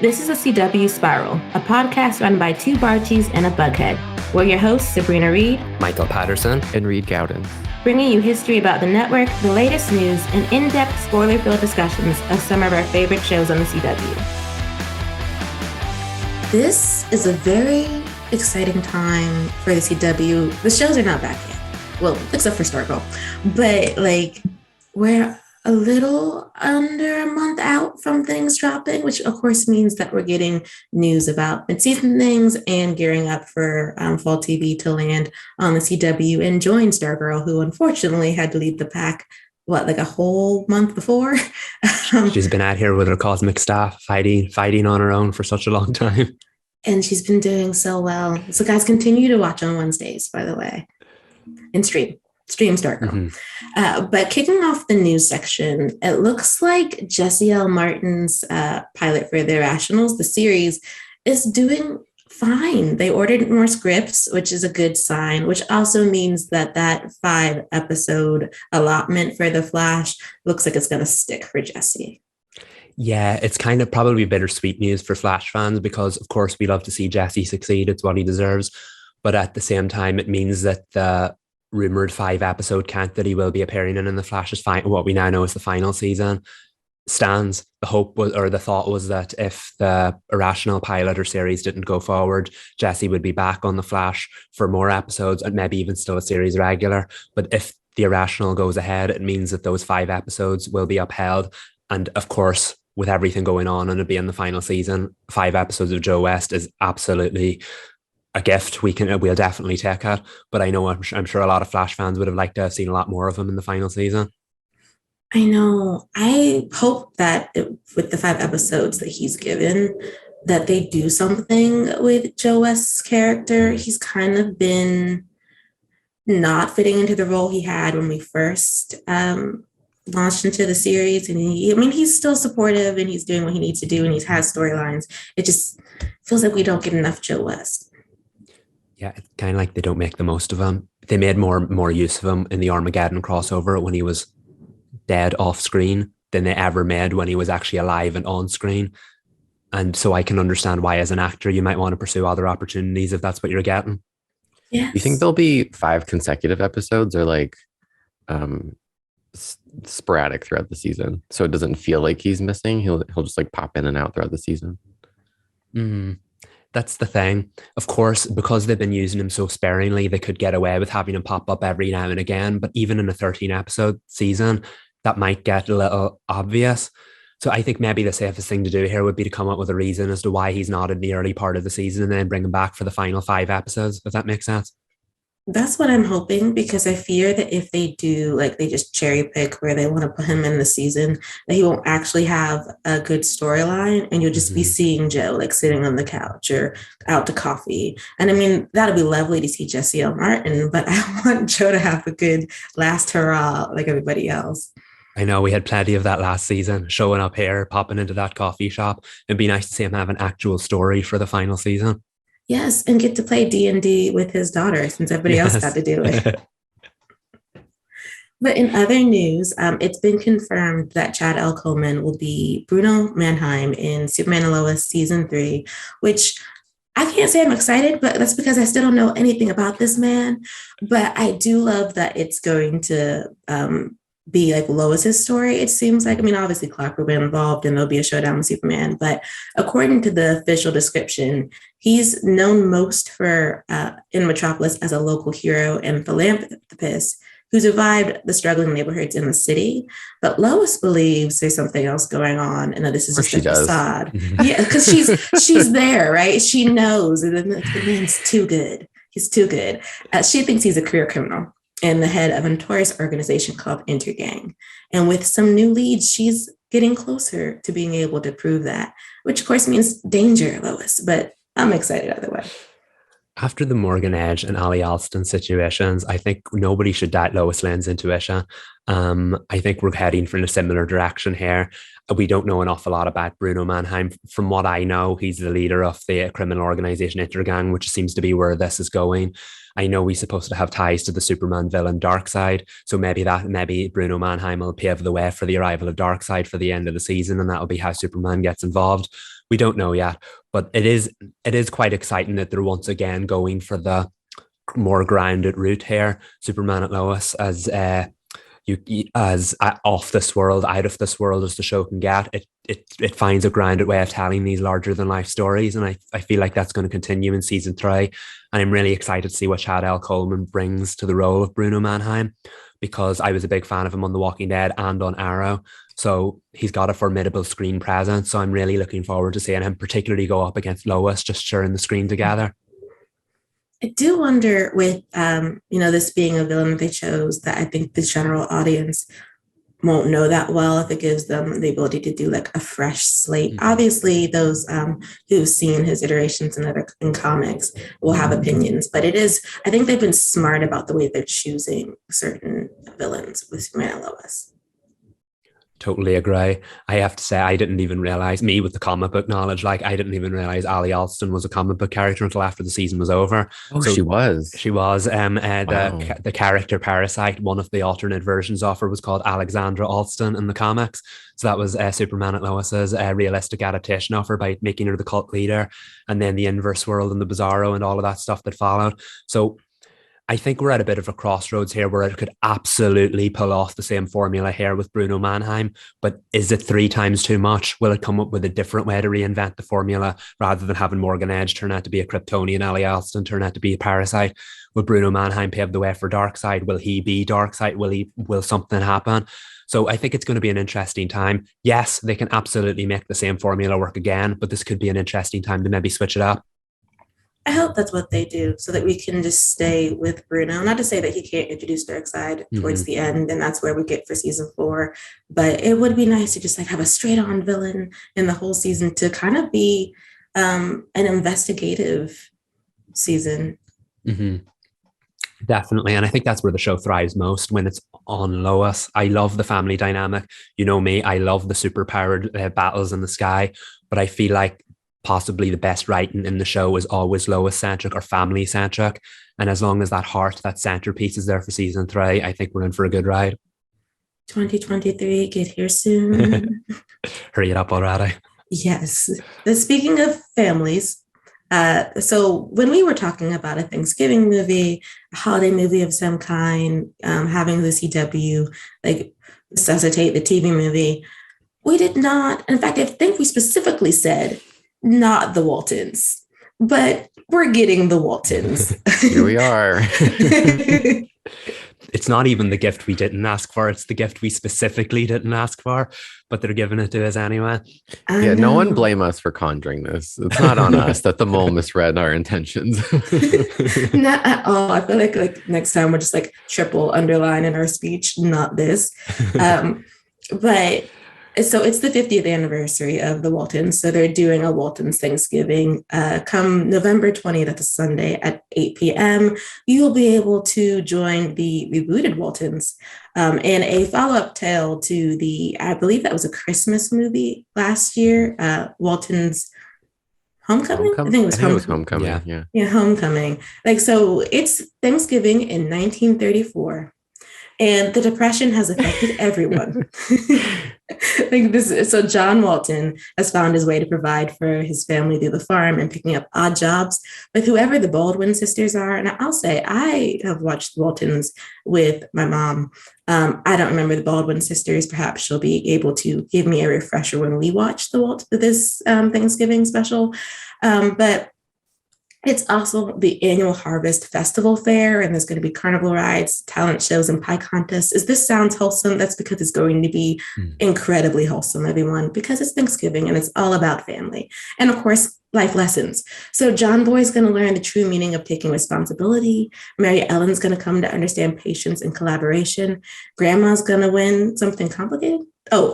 This is a CW Spiral, a podcast run by two Barchies and a Bughead. We're your hosts, Sabrina Reed, Michael Patterson, and Reed Gaudens, bringing you history about the network, the latest news, and in-depth spoiler-filled discussions of some of our favorite shows on the CW. This is a very exciting time for the CW. The shows are not back yet. Well, except for Stargirl. But, we're a little under a month out from things dropping, which of course means that we're getting news about midseason things and gearing up for fall TV to land on the CW and join Stargirl, who unfortunately had to leave the pack, a whole month before? She's been out here with her cosmic staff, fighting on her own for such a long time. And she's been doing so well. So guys, continue to watch on Wednesdays, by the way, and stream Stargirl. But kicking off the news section, it looks like Jesse L. Martin's pilot for The Irrationals, the series, is doing fine. They ordered more scripts, which is a good sign, which also means that 5-episode allotment for The Flash looks like it's going to stick for Jesse. Yeah, it's kind of probably bittersweet news for Flash fans because, of course, we love to see Jesse succeed. It's what he deserves. But at the same time, it means that the rumored 5-episode count that he will be appearing in The Flash is what we now know is the final season stands. The thought was that if the Irrational pilot or series didn't go forward, Jesse would be back on The Flash for more episodes and maybe even still a series regular. But if The Irrational goes ahead, it means that those 5 episodes will be upheld. And of course, with everything going on and it being the final season, 5 episodes of Joe West is absolutely a gift. We'll definitely take it. But I know I'm sure a lot of Flash fans would have liked to have seen a lot more of him in the final season. I know. I hope that with the 5 episodes that he's given, that they do something with Joe West's character. He's kind of been not fitting into the role he had when we first launched into the series. And he's still supportive and he's doing what he needs to do and he has storylines. It just feels like we don't get enough Joe West. Yeah, it's kind of like they don't make the most of him. They made more use of him in the Armageddon crossover when he was dead off screen than they ever made when he was actually alive and on screen. And so I can understand why as an actor you might want to pursue other opportunities if that's what you're getting. Yes. You think there'll be 5 consecutive episodes or sporadic throughout the season so it doesn't feel like he's missing? He'll just pop in and out throughout the season. That's the thing. Of course, because they've been using him so sparingly, they could get away with having him pop up every now and again. But even in a 13-episode season, that might get a little obvious. So I think maybe the safest thing to do here would be to come up with a reason as to why he's not in the early part of the season and then bring him back for the final 5 episodes, if that makes sense. That's what I'm hoping, because I fear that if they do, they just cherry pick where they want to put him in the season, that he won't actually have a good storyline and you'll just be seeing Joe sitting on the couch or out to coffee. And that'll be lovely to see Jesse L. Martin, but I want Joe to have a good last hurrah like everybody else. I know we had plenty of that last season, showing up here, popping into that coffee shop. It'd be nice to see him have an actual story for the final season. Yes, and get to play D&D with his daughter since everybody else got to do it. But in other news, it's been confirmed that Chad L. Coleman will be Bruno Mannheim in Superman Lois Season 3, which I can't say I'm excited, but that's because I still don't know anything about this man. But I do love that it's going to be Lois's story. It seems like, obviously Clark will be involved and there'll be a showdown with Superman, but according to the official description, he's known most for in Metropolis as a local hero and philanthropist who survived the struggling neighborhoods in the city. But Lois believes there's something else going on and that this is just a facade. Yeah, because she's there, right? She knows, and the man's too good. He's too good. She thinks he's a career criminal and the head of a notorious organization called Intergang. And with some new leads, she's getting closer to being able to prove that, which of course means danger, Lois, but I'm excited either way. After the Morgan Edge and Ali Alston situations, I think nobody should doubt Lois Lane's intuition. I think we're heading in a similar direction here. We don't know an awful lot about Bruno Mannheim. From what I know, he's the leader of the criminal organization Intergang, which seems to be where this is going. I know he's supposed to have ties to the Superman villain Darkseid, so maybe Bruno Mannheim will pave the way for the arrival of Darkseid for the end of the season, and that'll be how Superman gets involved. We don't know yet, but it is quite exciting that they're once again going for the more grounded route here. Superman and Lois as off this world, out of this world as the show can get. It finds a grounded way of telling these larger than life stories, and I feel like that's going to continue in season 3. And I'm really excited to see what Chad L. Coleman brings to the role of Bruno Mannheim, because I was a big fan of him on The Walking Dead and on Arrow. So he's got a formidable screen presence. So I'm really looking forward to seeing him particularly go up against Lois, just sharing the screen together. I do wonder with, this being a villain that they chose, that I think the general audience won't know that well if it gives them the ability to do like a fresh slate. Mm-hmm. Obviously, those who've seen his iterations in comics will have opinions, but I think they've been smart about the way they're choosing certain villains with Superman and Lois. Totally agree. I have to say, I didn't even realize, me with the comic book knowledge, like I didn't even realize Ali Alston was a comic book character until after the season was over. Oh, so she was. Wow. The character Parasite, one of the alternate versions of her was called Alexandra Alston in the comics. So that was Superman and Lois's realistic adaptation of her by making her the cult leader, and then the inverse world and the Bizarro and all of that stuff that followed. So I think we're at a bit of a crossroads here where it could absolutely pull off the same formula here with Bruno Mannheim. But is it 3 times too much? Will it come up with a different way to reinvent the formula rather than having Morgan Edge turn out to be a Kryptonian, Ali Alston turn out to be a Parasite? Will Bruno Mannheim pave the way for Darkseid? Will he be Darkseid? Will something happen? So I think it's going to be an interesting time. Yes, they can absolutely make the same formula work again, but this could be an interesting time to maybe switch it up. I hope that's what they do so that we can just stay with Bruno. Not to say that he can't introduce Darkseid towards the end, and that's where we get for season 4. But it would be nice to just like have a straight on villain in the whole season to kind of be an investigative season. Mm-hmm. Definitely. And I think that's where the show thrives most, when it's on Lois. I love the family dynamic. You know me, I love the superpowered battles in the sky, but I feel like possibly the best writing in the show is always Lois-centric or family-centric. And as long as that heart, that centerpiece is there for season 3, I think we're in for a good ride. 2023, get here soon. Hurry it up already. Yes. Speaking of families, so when we were talking about a Thanksgiving movie, a holiday movie of some kind, having the CW like resuscitate the TV movie, we did not, in fact, I think we specifically said not the Waltons, but we're getting the Waltons. Here we are. It's not even the gift we didn't ask for. It's the gift we specifically didn't ask for, but they're giving it to us anyway. Yeah, no one blame us for conjuring this. It's not on us that the mole misread our intentions. Not at all. I feel like next time we're just like triple underline in our speech, not this. But so it's the 50th anniversary of the Waltons. So they're doing a Waltons Thanksgiving come November 20th, that's a Sunday at 8 p.m. You'll be able to join the rebooted Waltons in a follow-up tale to I believe that was a Christmas movie last year, Waltons Homecoming? I think it was Homecoming. Yeah, Homecoming. Like, so it's Thanksgiving in 1934. And the Depression has affected everyone. So John Walton has found his way to provide for his family through the farm and picking up odd jobs with whoever the Baldwin sisters are. And I'll say, I have watched Waltons with my mom. I don't remember the Baldwin sisters. Perhaps she'll be able to give me a refresher when we watch this Thanksgiving special. But it's also the annual Harvest Festival Fair, and there's going to be carnival rides, talent shows, and pie contests. As this sounds wholesome, that's because it's going to be incredibly wholesome, everyone, because it's Thanksgiving and it's all about family. And of course, life lessons. So John Boy's going to learn the true meaning of taking responsibility. Mary Ellen's going to come to understand patience and collaboration. Grandma's going to win something complicated.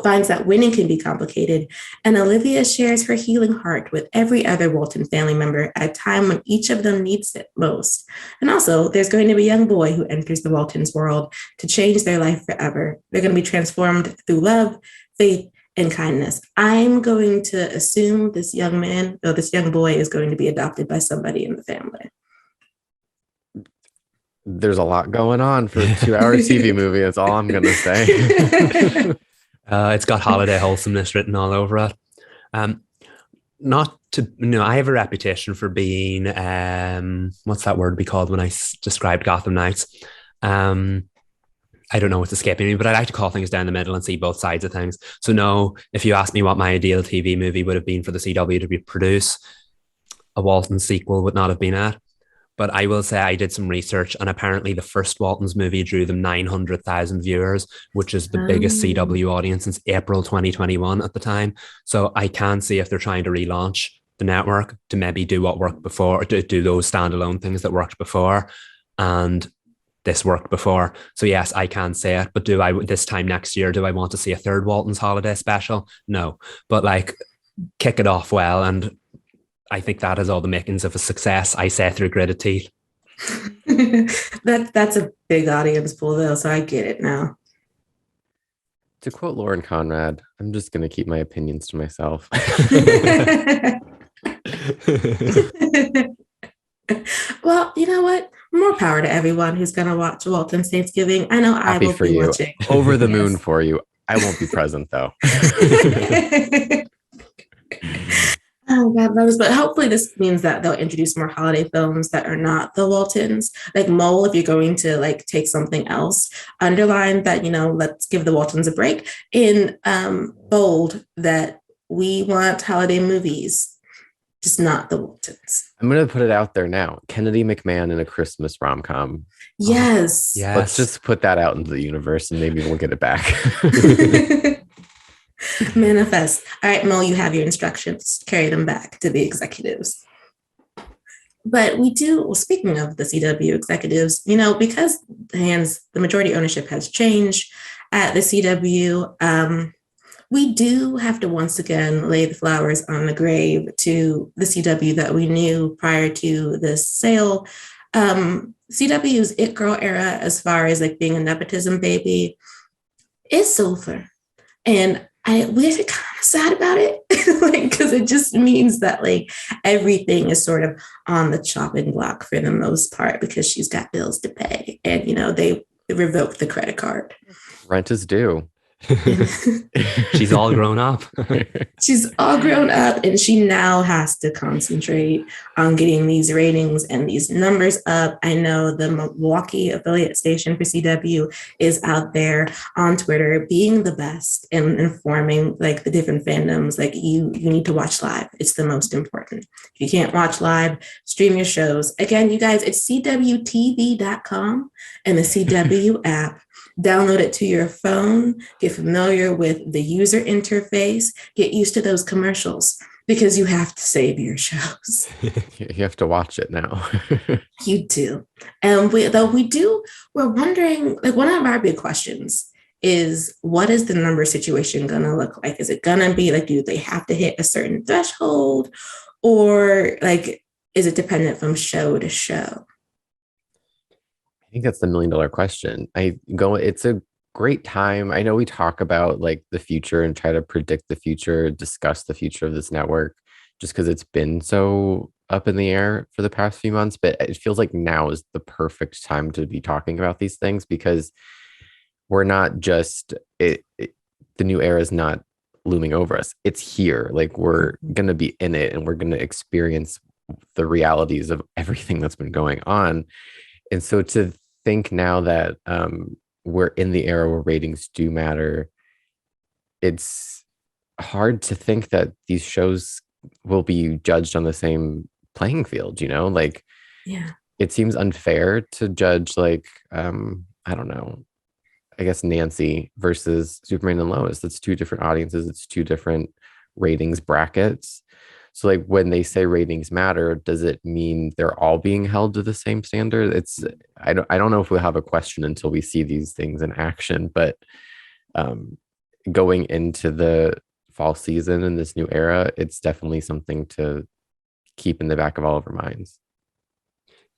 Finds that winning can be complicated. And Olivia shares her healing heart with every other Walton family member at a time when each of them needs it most. And also, there's going to be a young boy who enters the Waltons world to change their life forever. They're going to be transformed through love, faith, and kindness. I'm going to assume this young boy is going to be adopted by somebody in the family. There's a lot going on for a 2-hour TV movie. That's all I'm going to say. It's got holiday wholesomeness written all over it. not to, no, I have a reputation for being, what's that word be called when I described Gotham Knights? Um, I don't know what's escaping me, but I like to call things down the middle and see both sides of things. So no, if you ask me what my ideal TV movie would have been for the CW to be produced, a Walton sequel would not have been at. But I will say I did some research, and apparently the first Waltons movie drew them 900,000 viewers, which is the biggest CW audience since April 2021 at the time. So I can see if they're trying to relaunch the network to maybe do what worked before, to do those standalone things that worked before. And this worked before. So yes, I can say it. But do I, this time next year, do I want to see a third Walton's holiday special? No. But like, kick it off well, and I think that has all the makings of a success, I say through gritted teeth. That's a big audience pool though, so I get it now. To quote Lauren Conrad, I'm just going to keep my opinions to myself. Well, you know what? More power to everyone who's going to watch Walton Thanksgiving. I know Happy I will for be you. watching. Over the moon for you. I won't be present though. Oh God, those, but hopefully this means that they'll introduce more holiday films that are not the Waltons. Like Mole, if you're going to like take something else, underline that, let's give the Waltons a break. In bold that we want holiday movies, just not the Waltons. I'm going to put it out there now. Kennedy McMahon in a Christmas rom-com. Yes. Yes. Let's just put that out into the universe and maybe we'll get it back. Manifest. All right, Mo, you have your instructions. Carry them back to the executives. But we do, well, speaking of the CW executives, because the majority ownership has changed at the CW, we do have to once again lay the flowers on the grave to the CW that we knew prior to this sale. CW's It Girl era, as far as like being a nepotism baby, is over. And we're kind of sad about it, because it just means that like everything is sort of on the chopping block for the most part because she's got bills to pay, and they revoked the credit card. Rent is due. She's all grown up. She's all grown up, and she now has to concentrate on getting these ratings and these numbers up. I know the Milwaukee affiliate station for CW is out there on Twitter being the best and informing like the different fandoms, like you need to watch live. It's the most important. If you can't watch live, stream your shows. Again, you guys, it's cwtv.com and the CW app. Download it to your phone, get familiar with the user interface, get used to those commercials because you have to save your shows. You have to watch it now. You do. And we're wondering, like one of our big questions is what is the number situation going to look like? Is it going to be like, do they have to hit a certain threshold, or like, is it dependent from show to show? I think that's the $1 million question. It's a great time. I know we talk about like the future and try to predict the future, discuss the future of this network, just because it's been so up in the air for the past few months. But it feels like now is the perfect time to be talking about these things, because we're not just the new era is not looming over us. It's here. Like we're going to be in it, and we're going to experience the realities of everything that's been going on. And so to think now that we're in the era where ratings do matter, it's hard to think that these shows will be judged on the same playing field, like, yeah, it seems unfair to judge like, I don't know, I guess Nancy versus Superman and Lois. That's two different audiences. It's two different ratings brackets. So like when they say ratings matter, does it mean they're all being held to the same standard? I don't know if we'll have a question until we see these things in action, but going into the fall season in this new era, it's definitely something to keep in the back of all of our minds.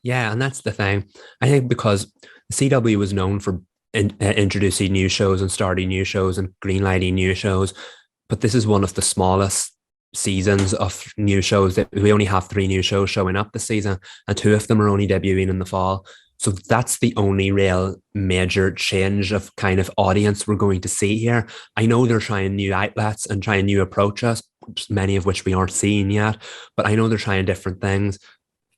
Yeah, and that's the thing. I think because the CW was known for introducing new shows and starting new shows and greenlighting new shows, but this is one of the smallest seasons of new shows. That we only have 3 new shows showing up this season, and 2 of them are only debuting in the fall. So that's the only real major change of kind of audience we're going to see here. I know they're trying new outlets and trying new approaches, many of which we aren't seeing yet. But I know they're trying different things.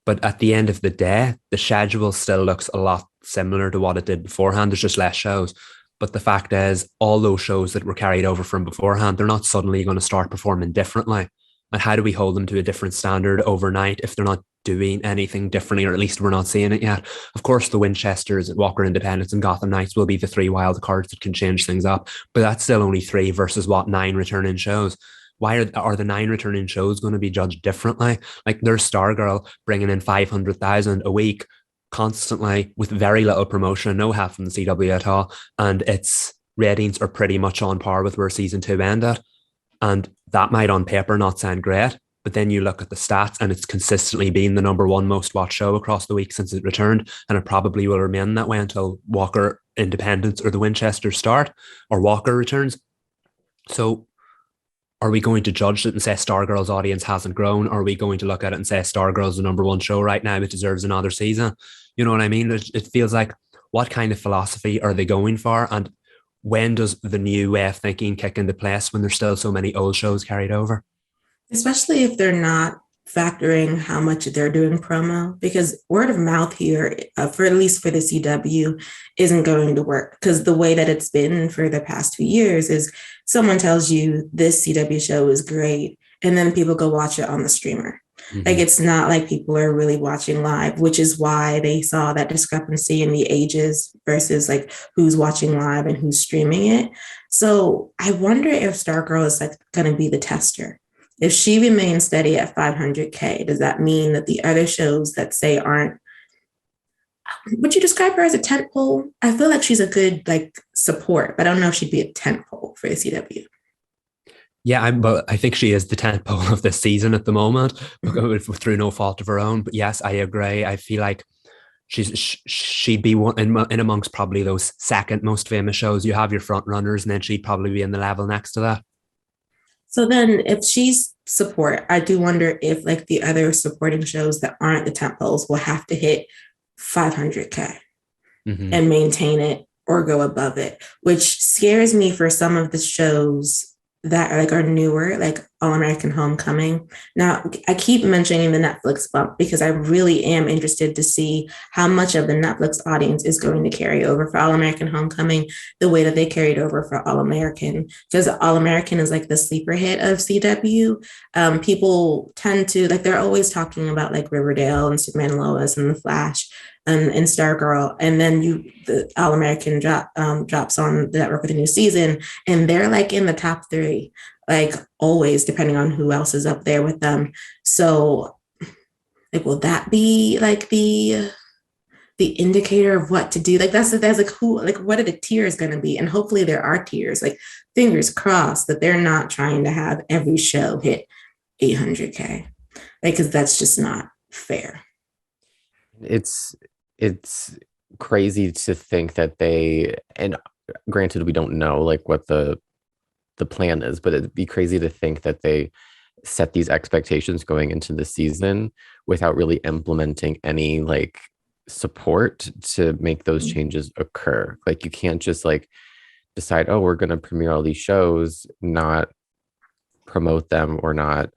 But at the end of the day, the schedule still looks a lot similar to what it did beforehand. There's just less shows. But the fact is, all those shows that were carried over from beforehand, they're not suddenly going to start performing differently. And how do we hold them to a different standard overnight if they're not doing anything differently, or at least we're not seeing it yet? Of course, the Winchesters, Walker Independents, and Gotham Knights will be the 3 wild cards that can change things up. But that's still only 3 versus 9 returning shows. Why are the 9 returning shows going to be judged differently? Like, there's Stargirl bringing in 500,000 a week constantly with very little promotion, no help from the CW at all, and its ratings are pretty much on par with where season 2 ended. And that might on paper not sound great, but then you look at the stats and it's consistently been the number 1 most watched show across the week since it returned, and it probably will remain that way until Walker Independence or the Winchesters start, or Walker returns. So are we going to judge it and say Stargirl's audience hasn't grown? Or are we going to look at it and say Stargirl's the number 1 show right now, it deserves another season? You know what I mean? It feels like, what kind of philosophy are they going for? And when does the new way of thinking kick into place when there's still so many old shows carried over? Especially if they're not factoring how much they're doing promo, because word of mouth here, for at least for the CW, isn't going to work, because the way that it's been for the past 2 years is someone tells you this CW show is great, and then people go watch it on the streamer. Mm-hmm. Like, it's not like people are really watching live, which is why they saw that discrepancy in the ages versus like who's watching live and who's streaming it. So I wonder if Stargirl is like going to be the tester. If she remains steady at 500K, does that mean that the other shows that say aren't, would you describe her as a tentpole? I feel like she's a good like support, but I don't know if she'd be a tentpole for the CW. Yeah, but I think she is the tentpole of this season at the moment, through no fault of her own. But yes, I agree. I feel like she'd be one in amongst probably those second most famous shows. You have your front runners, and then she'd probably be in the level next to that. So then if she's support, I do wonder if like the other supporting shows that aren't the tentpoles will have to hit 500K and maintain it or go above it, which scares me for some of the shows that are newer, like All American Homecoming. Now, I keep mentioning the Netflix bump because I really am interested to see how much of the Netflix audience is going to carry over for All American Homecoming the way that they carried over for All American, because All American is like the sleeper hit of CW. People tend to, like, they're always talking about like Riverdale and Superman Lois and The Flash and Stargirl, and then the All American drops on the network with a new season, and they're like in the top 3, like always, depending on who else is up there with them. So, like, will that be like the indicator of what to do? Like, that's like who, like, what are the tiers going to be? And hopefully there are tiers. Like, fingers crossed that they're not trying to have every show hit 800K, like, because that's just not fair. It's crazy to think that they, and granted we don't know like what the plan is, but it'd be crazy to think that they set these expectations going into the season without really implementing any like support to make those changes occur. Like, you can't just like decide, oh, we're going to premiere all these shows, not promote them or not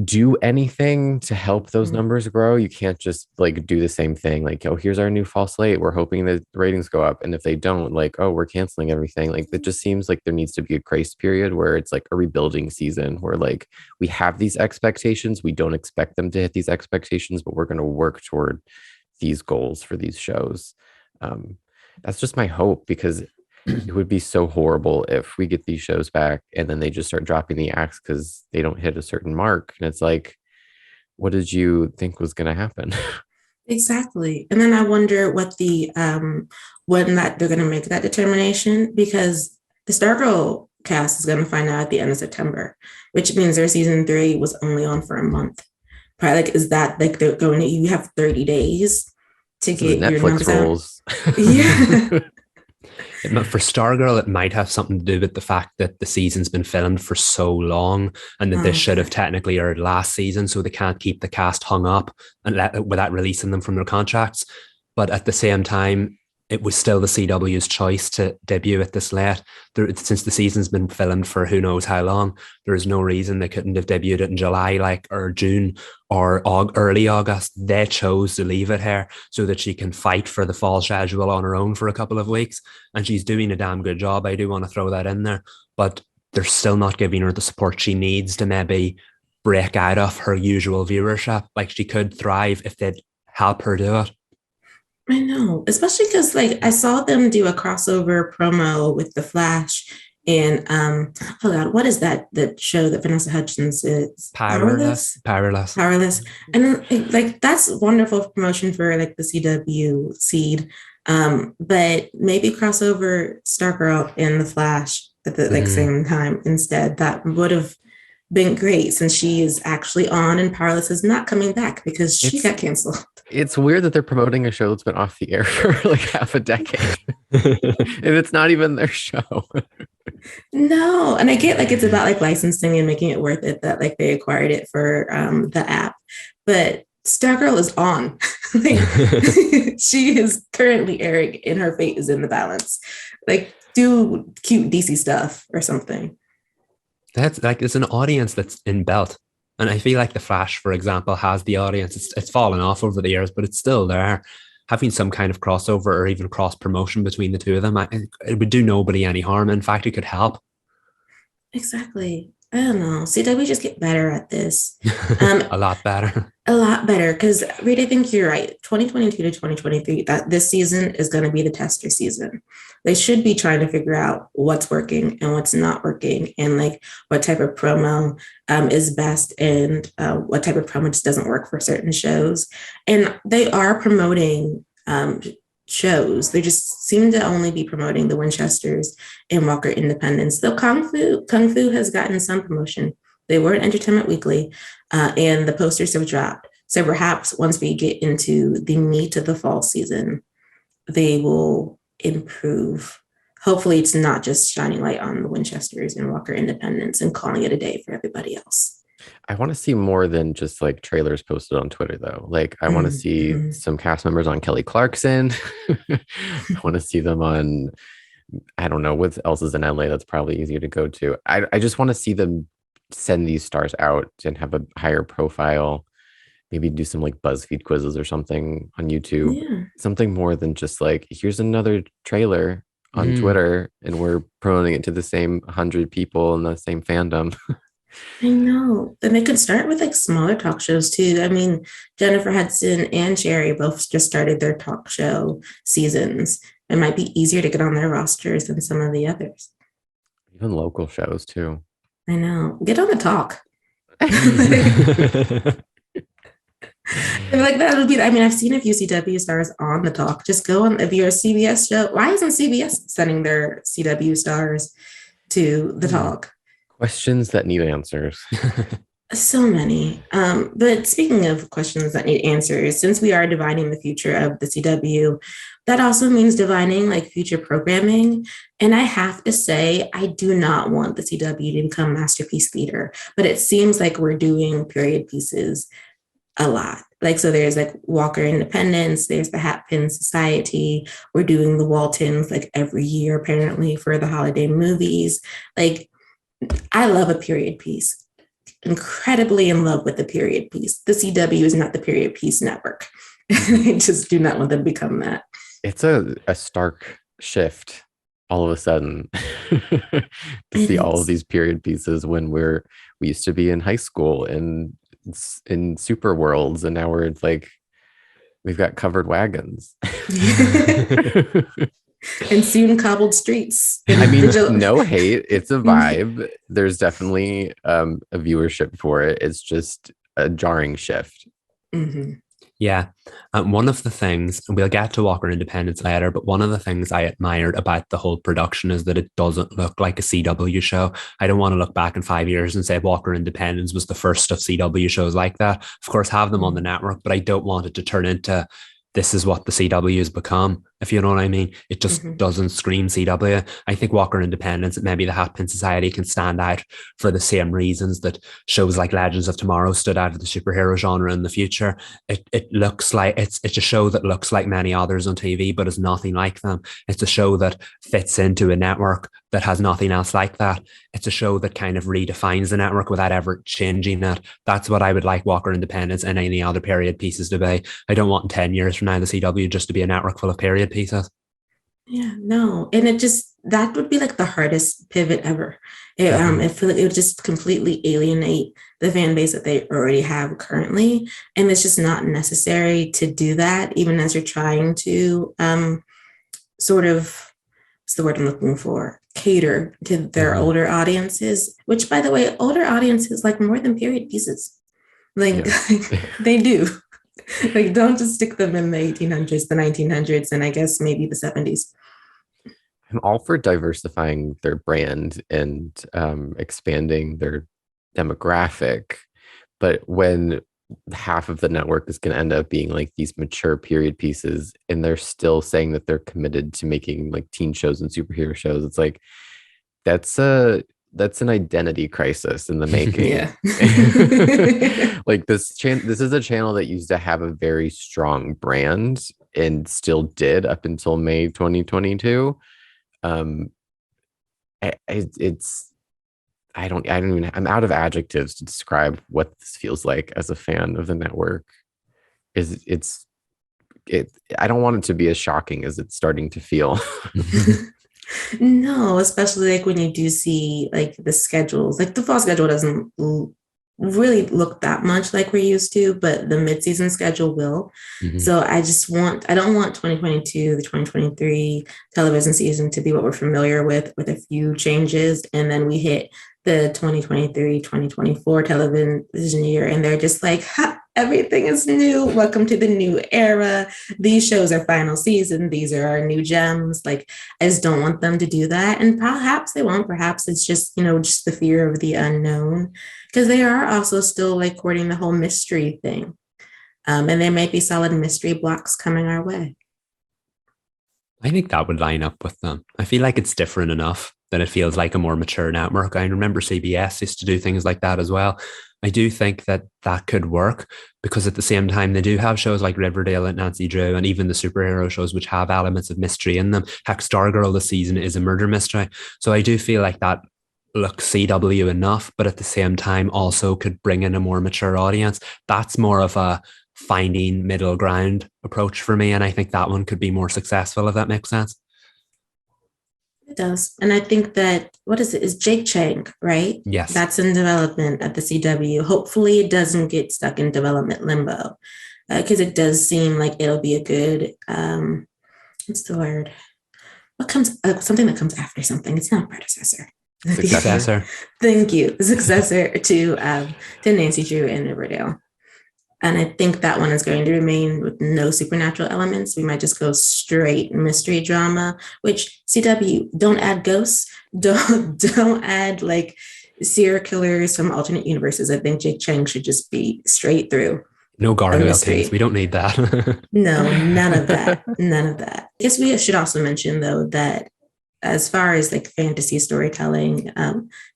do anything to help those numbers grow. You can't just like do the same thing, like, oh, here's our new fall slate, we're hoping that the ratings go up, and if they don't, like, oh, we're canceling everything. Like, it just seems like there needs to be a grace period where it's like a rebuilding season where like we have these expectations, we don't expect them to hit these expectations, but we're going to work toward these goals for these shows. That's just my hope, because it would be so horrible if we get these shows back and then they just start dropping the axe because they don't hit a certain mark. And it's like, what did you think was going to happen? Exactly. And then I wonder what when that they're going to make that determination, because the Stargirl cast is going to find out at the end of September, which means their season 3 was only on for a month. Right? Like, is that like they're going to, you have 30 days to get your Netflix rules. Yeah. For Stargirl, it might have something to do with the fact that the season's been filmed for so long, and that this should have technically aired last season, so they can't keep the cast hung up and without releasing them from their contracts. But at the same time, it was still the CW's choice to debut at this late. Since the season's been filmed for who knows how long, there is no reason they couldn't have debuted it in July, or June or early August. They chose to leave it here so that she can fight for the fall schedule on her own for a couple of weeks. And she's doing a damn good job. I do want to throw that in there, but they're still not giving her the support she needs to maybe break out of her usual viewership. Like, she could thrive if they'd help her do it. I know, especially because I saw them do a crossover promo with The Flash and oh god, what is that show that Vanessa Hudgens is? Powerless. And that's wonderful promotion for the CW seed. But maybe crossover Stargirl and The Flash at the same time instead. That would have been great, since she is actually on and Powerless is not coming back because she got canceled. It's weird that they're promoting a show that's been off the air for half a decade. And it's not even their show. No, and I get it's about licensing and making it worth it that they acquired it for the app, but Stargirl is on. She is currently airing and her fate is in the balance. Do cute DC stuff or something. That's it's an audience that's inbuilt. And I feel like The Flash, for example, has the audience. It's fallen off over the years, but it's still there. Having some kind of crossover or even cross promotion between the two of them, it would do nobody any harm. In fact, it could help. Exactly. I don't know. CW just get better at this. A lot better. A lot better. Because, Reed, I think you're right. 2022 to 2023, this season is going to be the tester season. They should be trying to figure out what's working and what's not working, and what type of promo is best, and what type of promo just doesn't work for certain shows. And they are promoting shows. They just seem to only be promoting the Winchesters and Walker Independence. Though Kung Fu has gotten some promotion. They were at Entertainment Weekly, and the posters have dropped. So perhaps once we get into the meat of the fall season, they will improve. Hopefully it's not just shining light on the Winchesters and Walker Independence and calling it a day for everybody else. I want to see more than just trailers posted on Twitter, though. I want to see some cast members on Kelly Clarkson. I want to see them on, I don't know what else is in LA that's probably easier to go to. I just want to see them send these stars out and have a higher profile, maybe do some BuzzFeed quizzes or something on YouTube. Yeah. Something more than just here's another trailer on Twitter and we're promoting it to the same 100 people in the same fandom. I know. And they could start with smaller talk shows too. I mean, Jennifer Hudson and Jerry both just started their talk show seasons. It might be easier to get on their rosters than some of the others. Even local shows too. I know. Get on the talk. That would be, I've seen a few CW stars on the talk. Just go on, if you're a CBS show, why isn't CBS sending their CW stars to the talk? Questions that need answers. So many. But speaking of questions that need answers, since we are dividing the future of the CW, that also means dividing future programming. And I have to say, I do not want the CW to become Masterpiece Theater, but it seems like we're doing period pieces a lot. So there's Walker Independence, there's the Hatpin Society. We're doing the Waltons every year, apparently, for the holiday movies. I love a period piece. Incredibly in love with the period piece. The CW is not the period piece network. I just do not want them to become that. It's a stark shift all of a sudden to see all of these period pieces when we used to be in high school and in super worlds, and now we're we've got covered wagons. And soon cobbled streets. I mean, no hate. It's a vibe. There's definitely a viewership for it. It's just a jarring shift. Mm-hmm. Yeah. One of the things, and we'll get to Walker Independence later, but one of the things I admired about the whole production is that it doesn't look like a CW show. I don't want to look back in 5 years and say Walker Independence was the first of CW shows like that. Of course, have them on the network, but I don't want it to turn into this is what the CW has become, if you know what I mean. It just doesn't scream CW. I think Walker Independence and maybe the Hatpin Society can stand out for the same reasons that shows like Legends of Tomorrow stood out of the superhero genre in the future. It looks like it's a show that looks like many others on TV, but is nothing like them. It's a show that fits into a network that has nothing else like that. It's a show that kind of redefines the network without ever changing it. That's what I would like Walker Independence and any other period pieces to be. I don't want in 10 years from now the CW just to be a network full of period pieces. Yeah, no. And that would be like the hardest pivot ever. I feel like it would just completely alienate the fan base that they already have currently. And it's just not necessary to do that, even as you're trying to sort of, what's the word I'm looking for? Cater to their older audiences, which, by the way, older audiences like more than period pieces. Like they do. Like, don't just stick them in the 1800s, the 1900s, and I guess maybe the 70s. I'm all for diversifying their brand and expanding their demographic. But when half of the network is going to end up being like these mature period pieces, and they're still saying that they're committed to making like teen shows and superhero shows, it's like that's an identity crisis in the making. Like this is a channel that used to have a very strong brand and still did up until May 2022. I'm out of adjectives to describe what this feels like as a fan of the network. I don't want it to be as shocking as it's starting to feel. No, especially like when you do see like the schedules, like the fall schedule doesn't really look that much like we're used to, but the mid-season schedule will. So I don't want 2022, the 2023 television season to be what we're familiar with a few changes. And then we hit the 2023, 2024 television year, and they're just like, everything is new. Welcome to the new era. These shows are final season. These are our new gems. Like, I just don't want them to do that. And perhaps they won't. Perhaps it's just, just the fear of the unknown, because they are also still like courting the whole mystery thing. And there might be solid mystery blocks coming our way. I think that would line up with them. I feel like it's different enough that it feels like a more mature network. I remember CBS used to do things like that as well. I do think that could work, because at the same time, they do have shows like Riverdale and Nancy Drew, and even the superhero shows, which have elements of mystery in them. Heck, Stargirl this season is a murder mystery. So I do feel like that looks CW enough, but at the same time also could bring in a more mature audience. That's more of a finding middle ground approach for me. And I think that one could be more successful, if that makes sense. It does. And I think that, is Jake Chang, right? Yes. That's in development at the CW. Hopefully it doesn't get stuck in development limbo, because it does seem like it'll be a good, what's the word? Something that comes after something. It's not a predecessor. Successor. Thank you. The successor to Nancy Drew and Riverdale. And I think that one is going to remain with no supernatural elements. We might just go straight mystery drama, which CW, don't add ghosts. Don't add like serial killers from alternate universes. I think Jake Chang should just be straight through. No gargoyle things. We don't need that. No, none of that. None of that. I guess we should also mention, though, that as far as like fantasy storytelling,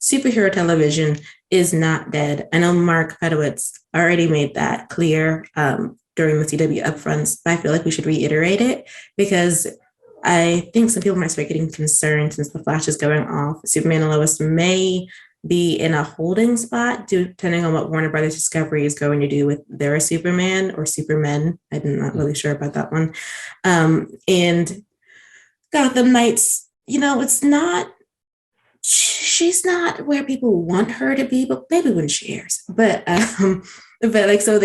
superhero television is not dead. I know Mark Pedowitz already made that clear during the CW upfronts, but I feel like we should reiterate it, because I think some people might start getting concerned since the Flash is going off. Superman and Lois may be in a holding spot depending on what Warner Brothers Discovery is going to do with their Superman or Supermen. I'm not really sure about that one. And Gotham Knights, she's not where people want her to be, but maybe when she airs. But like, so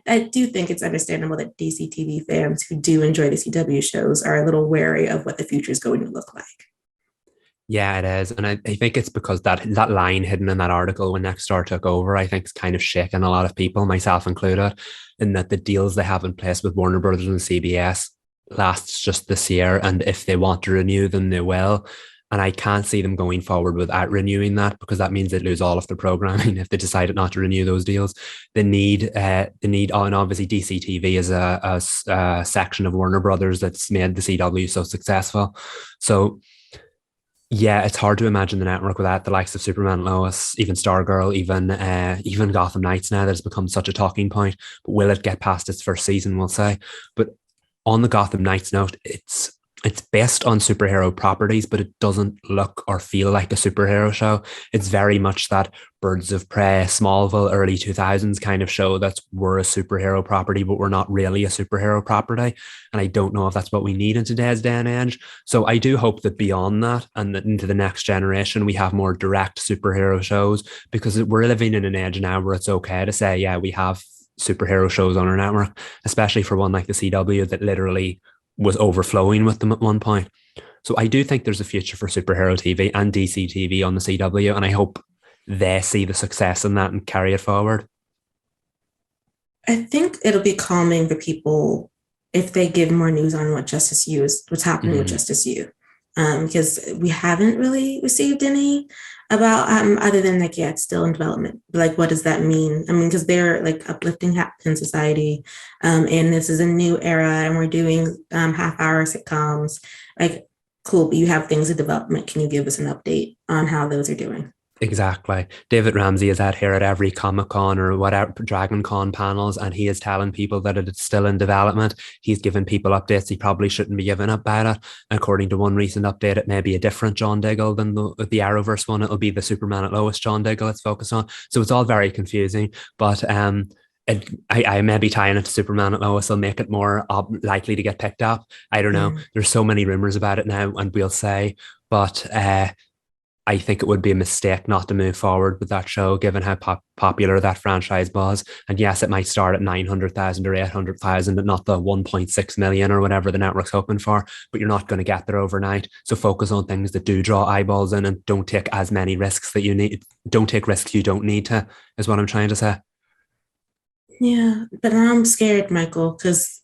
I do think it's understandable that DC TV fans who do enjoy the CW shows are a little wary of what the future is going to look like. Yeah, it is. And I think it's because that line hidden in that article when Nexstar took over, I think it's kind of shaken a lot of people, myself included, in that the deals they have in place with Warner Brothers and CBS lasts just this year, and if they want to renew them, they will. And I can't see them going forward without renewing that, because that means they lose all of their programming if they decided not to renew those deals. They need, and obviously DCTV is a section of Warner Brothers that's made the CW so successful. So yeah, it's hard to imagine the network without the likes of Superman Lois, even Stargirl, even Gotham Knights now that has become such a talking point. But will it get past its first season? We'll say. But on the Gotham Knights note, it's based on superhero properties, but it doesn't look or feel like a superhero show. It's very much that Birds of Prey, Smallville, early 2000s kind of show that we're a superhero property, but we're not really a superhero property. And I don't know if that's what we need in today's day and age. So I do hope that beyond that and that into the next generation, we have more direct superhero shows, because we're living in an age now where it's okay to say, yeah, we have superhero shows on our network, especially for one like the CW that literally was overflowing with them at one point. So I do think there's a future for superhero TV and DC TV on the CW, and I hope they see the success in that and carry it forward. I think it'll be calming for people if they give more news on what's happening with Justice U, because we haven't really received any about other than like, yeah, it's still in development. Like, what does that mean? I mean, because they're like uplifting in society, and this is a new era, and we're doing half-hour sitcoms. Like, cool, but you have things in development. Can you give us an update on how those are doing? Exactly. David Ramsey is out here at every Comic-Con or whatever Dragon Con panels, and he is telling people that it's still in development. He's giving people updates he probably shouldn't be giving about it. According to one recent update, it may be a different John Diggle than the Arrowverse one. It'll be the Superman and Lois John Diggle it's focused on. So it's all very confusing. But I may be tying it to Superman and Lois will make it more likely to get picked up. I don't know. There's so many rumors about it now, and we'll say, but I think it would be a mistake not to move forward with that show, given how popular that franchise was. And yes, it might start at 900,000 or 800,000 and not the 1.6 million or whatever the network's hoping for, but you're not going to get there overnight. So focus on things that do draw eyeballs in, and don't take as many risks that you need. Don't take risks you don't need to, is what I'm trying to say. Yeah, but I'm scared, Michael, because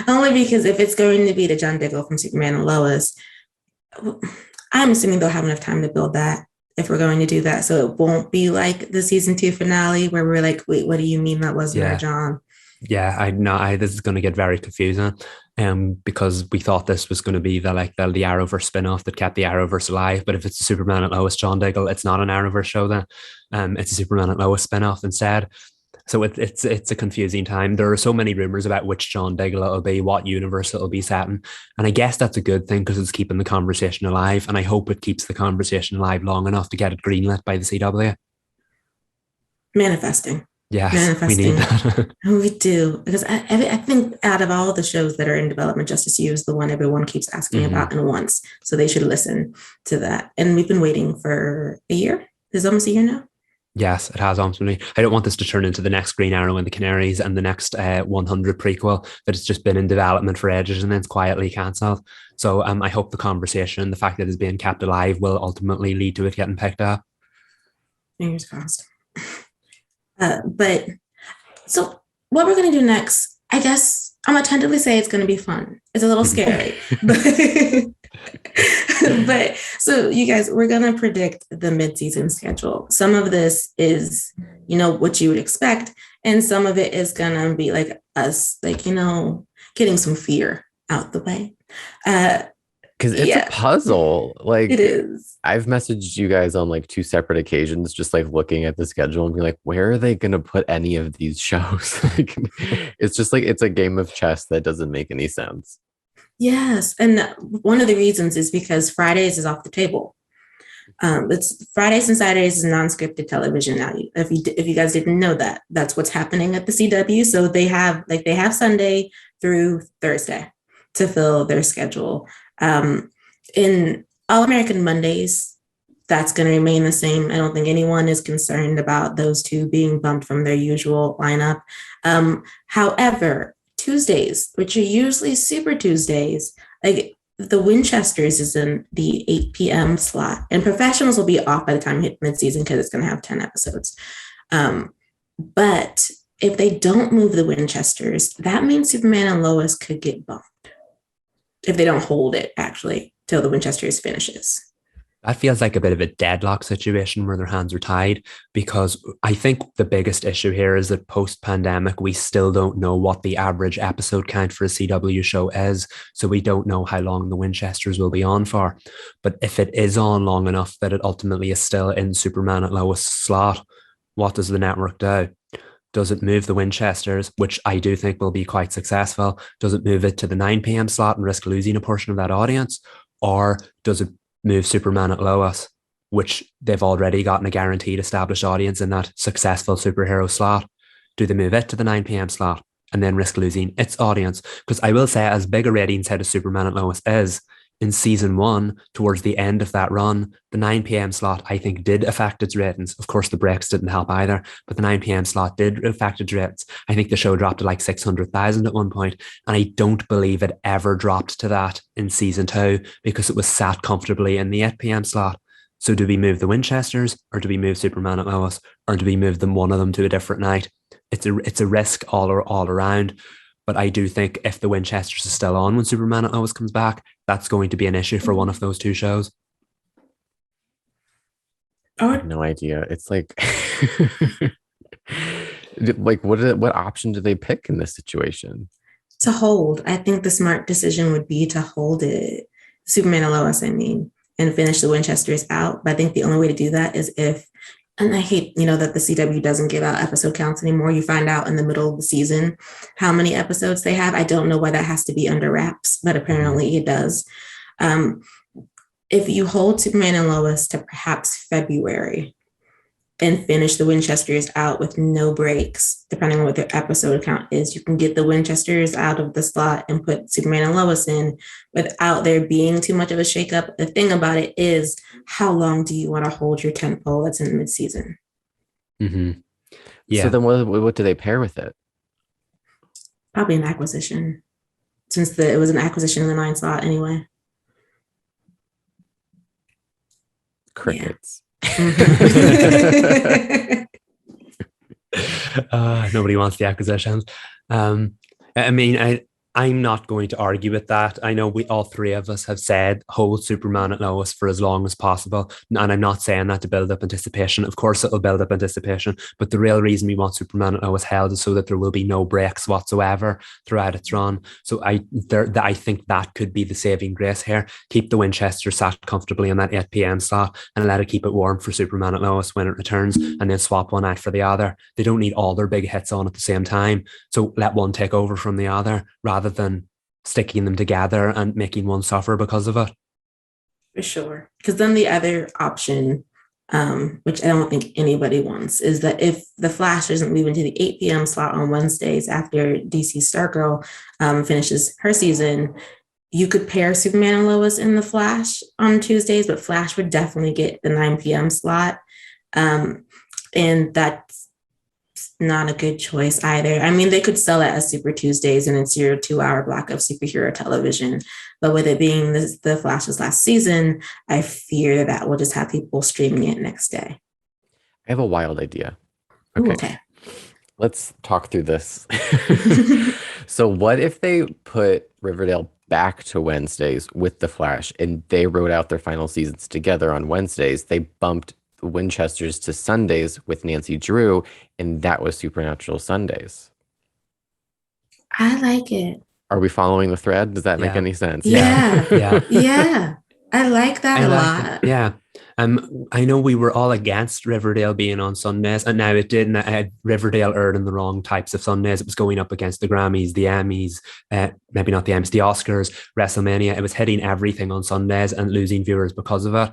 only because if it's going to be the John Diggle from Superman and Lois, I'm assuming they'll have enough time to build that if we're going to do that. So it won't be like the season 2 finale where we're like, wait, what do you mean that wasn't our John? Yeah, I know. This is going to get very confusing, because we thought this was going to be the Arrowverse spin-off that kept the Arrowverse alive. But if it's a Superman and Lois John Diggle, it's not an Arrowverse show then. It's a Superman and Lois spin-off instead. So it's a confusing time. There are so many rumors about which John Diggle it'll be, what universe it'll be set in. And I guess that's a good thing, because it's keeping the conversation alive. And I hope it keeps the conversation alive long enough to get it greenlit by the CW. Manifesting. Yes, we need that. We do. Because I think out of all the shows that are in development, Justice U is the one everyone keeps asking about and wants. So they should listen to that. And we've been waiting for a year. It's almost a year now. Yes, it has ultimately. I don't want this to turn into the next Green Arrow and the Canaries and the next 100 prequel that it's just been in development for ages and then it's quietly cancelled. So I hope the conversation, the fact that it's being kept alive, will ultimately lead to it getting picked up. Fingers crossed. But so what we're going to do next, I guess I'm going to tentatively say it's going to be fun. It's a little scary. But so you guys, we're going to predict the mid-season schedule. Some of this is, what you would expect. And some of it is going to be like us, getting some fear out the way. Because it's a puzzle. Like, it is. I've messaged you guys on like 2 separate occasions, just like looking at the schedule and be like, where are they going to put any of these shows? It's just like, it's a game of chess that doesn't make any sense. Yes. And one of the reasons is because Fridays is off the table. It's Fridays and Saturdays is non-scripted television now. If you guys didn't know that, that's what's happening at the CW. So they have Sunday through Thursday to fill their schedule. In All American Mondays, that's going to remain the same. I don't think anyone is concerned about those two being bumped from their usual lineup. However, Tuesdays, which are usually Super Tuesdays, like the Winchesters is in the 8 p.m. slot, and Professionals will be off by the time we hit midseason because it's going to have 10 episodes. But if they don't move the Winchesters, that means Superman and Lois could get bumped if they don't hold it, actually, till the Winchesters finishes. That feels like a bit of a deadlock situation where their hands are tied, because I think the biggest issue here is that post-pandemic, we still don't know what the average episode count for a CW show is. So we don't know how long the Winchesters will be on for. But if it is on long enough that it ultimately is still in Superman and Lois slot, what does the network do? Does it move the Winchesters, which I do think will be quite successful? Does it move it to the 9 p.m. slot and risk losing a portion of that audience? Or does it move Superman at Lois, which they've already gotten a guaranteed established audience in that successful superhero slot? Do they move it to the 9 p.m. slot and then risk losing its audience? Because I will say, as big a ratings hit as Superman at Lois is, in season 1, towards the end of that run, the 9 p.m. slot, I think, did affect its ratings. Of course, the breaks didn't help either, but the 9 p.m. slot did affect its ratings. I think the show dropped to like 600,000 at one point, and I don't believe it ever dropped to that in season 2 because it was sat comfortably in the 8 p.m. slot. So do we move the Winchesters, or do we move Superman at Lois, or do we move them, one of them, to a different night? It's a risk all around. But I do think if the Winchesters is still on when Superman at Lois comes back, that's going to be an issue for one of those two shows. I have no idea. It's like, like what option do they pick in this situation? To hold. I think the smart decision would be to hold it, Superman and Lois, I mean, and finish the Winchesters out. But I think the only way to do that is if, and I hate, that the CW doesn't give out episode counts anymore. You find out in the middle of the season how many episodes they have. I don't know why that has to be under wraps, but apparently it does. If you hold Superman and Lois to perhaps February and finish the Winchesters out with no breaks, depending on what their episode count is, you can get the Winchesters out of the slot and put Superman and Lois in without there being too much of a shakeup. The thing about it is, how long do you want to hold your tentpole that's in midseason? Mm-hmm. Yeah. So then what do they pair with it? Probably an acquisition, since it was an acquisition in the 9 slot anyway. Crickets. Yeah. Nobody wants the acquisitions. I mean, I'm not going to argue with that. I know all three of us have said hold Superman at Lois for as long as possible. And I'm not saying that to build up anticipation. Of course, it'll build up anticipation. But the real reason we want Superman at Lois held is so that there will be no breaks whatsoever throughout its run. So I think that could be the saving grace here. Keep the Winchester sat comfortably in that 8 p.m. slot and let it keep it warm for Superman at Lois when it returns, and then swap one out for the other. They don't need all their big hits on at the same time. So let one take over from the other rather than sticking them together and making one suffer because of it. For sure. Because then the other option, which I don't think anybody wants, is that if the Flash isn't moving to the 8 p.m. slot on Wednesdays after DC Stargirl finishes her season, you could pair Superman and Lois in the Flash on Tuesdays, but Flash would definitely get the 9 p.m. slot. And that's not a good choice either. I mean, they could sell it as Super Tuesdays and it's your 2-hour block of superhero television. But with it being the Flash's last season, I fear that we'll just have people streaming it next day. I have a wild idea. Okay. Let's talk through this. So what if they put Riverdale back to Wednesdays with the Flash and they wrote out their final seasons together on Wednesdays? They bumped the Winchesters to Sundays with Nancy Drew, and that was Supernatural Sundays. I like it. Are we following the thread? Does that make any sense? Yeah. I like that a lot. Yeah. I know we were all against Riverdale being on Sundays, and now it did. Riverdale aired in the wrong types of Sundays. It was going up against the Grammys, the Emmys, maybe not the Emmys, the Oscars, WrestleMania. It was hitting everything on Sundays and losing viewers because of it.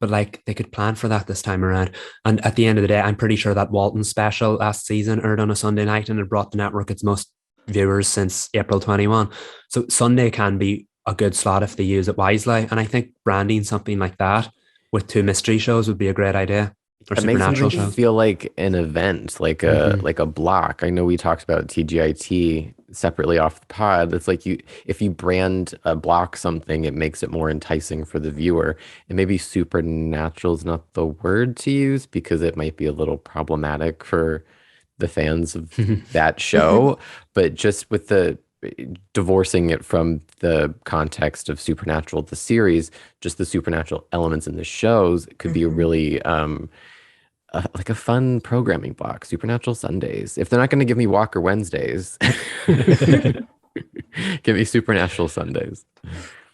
But like, they could plan for that this time around. And at the end of the day, I'm pretty sure that Walton special last season aired on a Sunday night, and it brought the network its most viewers since April 21. So Sunday can be a good slot if they use it wisely. And I think branding something like that with 2 mystery shows would be a great idea. Or it supernatural makes shows. Feel like an event, like a block. I know we talked about TGIT separately off the pod. It's like if you brand a block something, it makes it more enticing for the viewer. And maybe supernatural is not the word to use because it might be a little problematic for the fans of that show. But just with the divorcing it from the context of Supernatural, the series, just the supernatural elements in the shows could be a really like a fun programming block. Supernatural Sundays. If they're not going to give me Walker Wednesdays, give me Supernatural Sundays.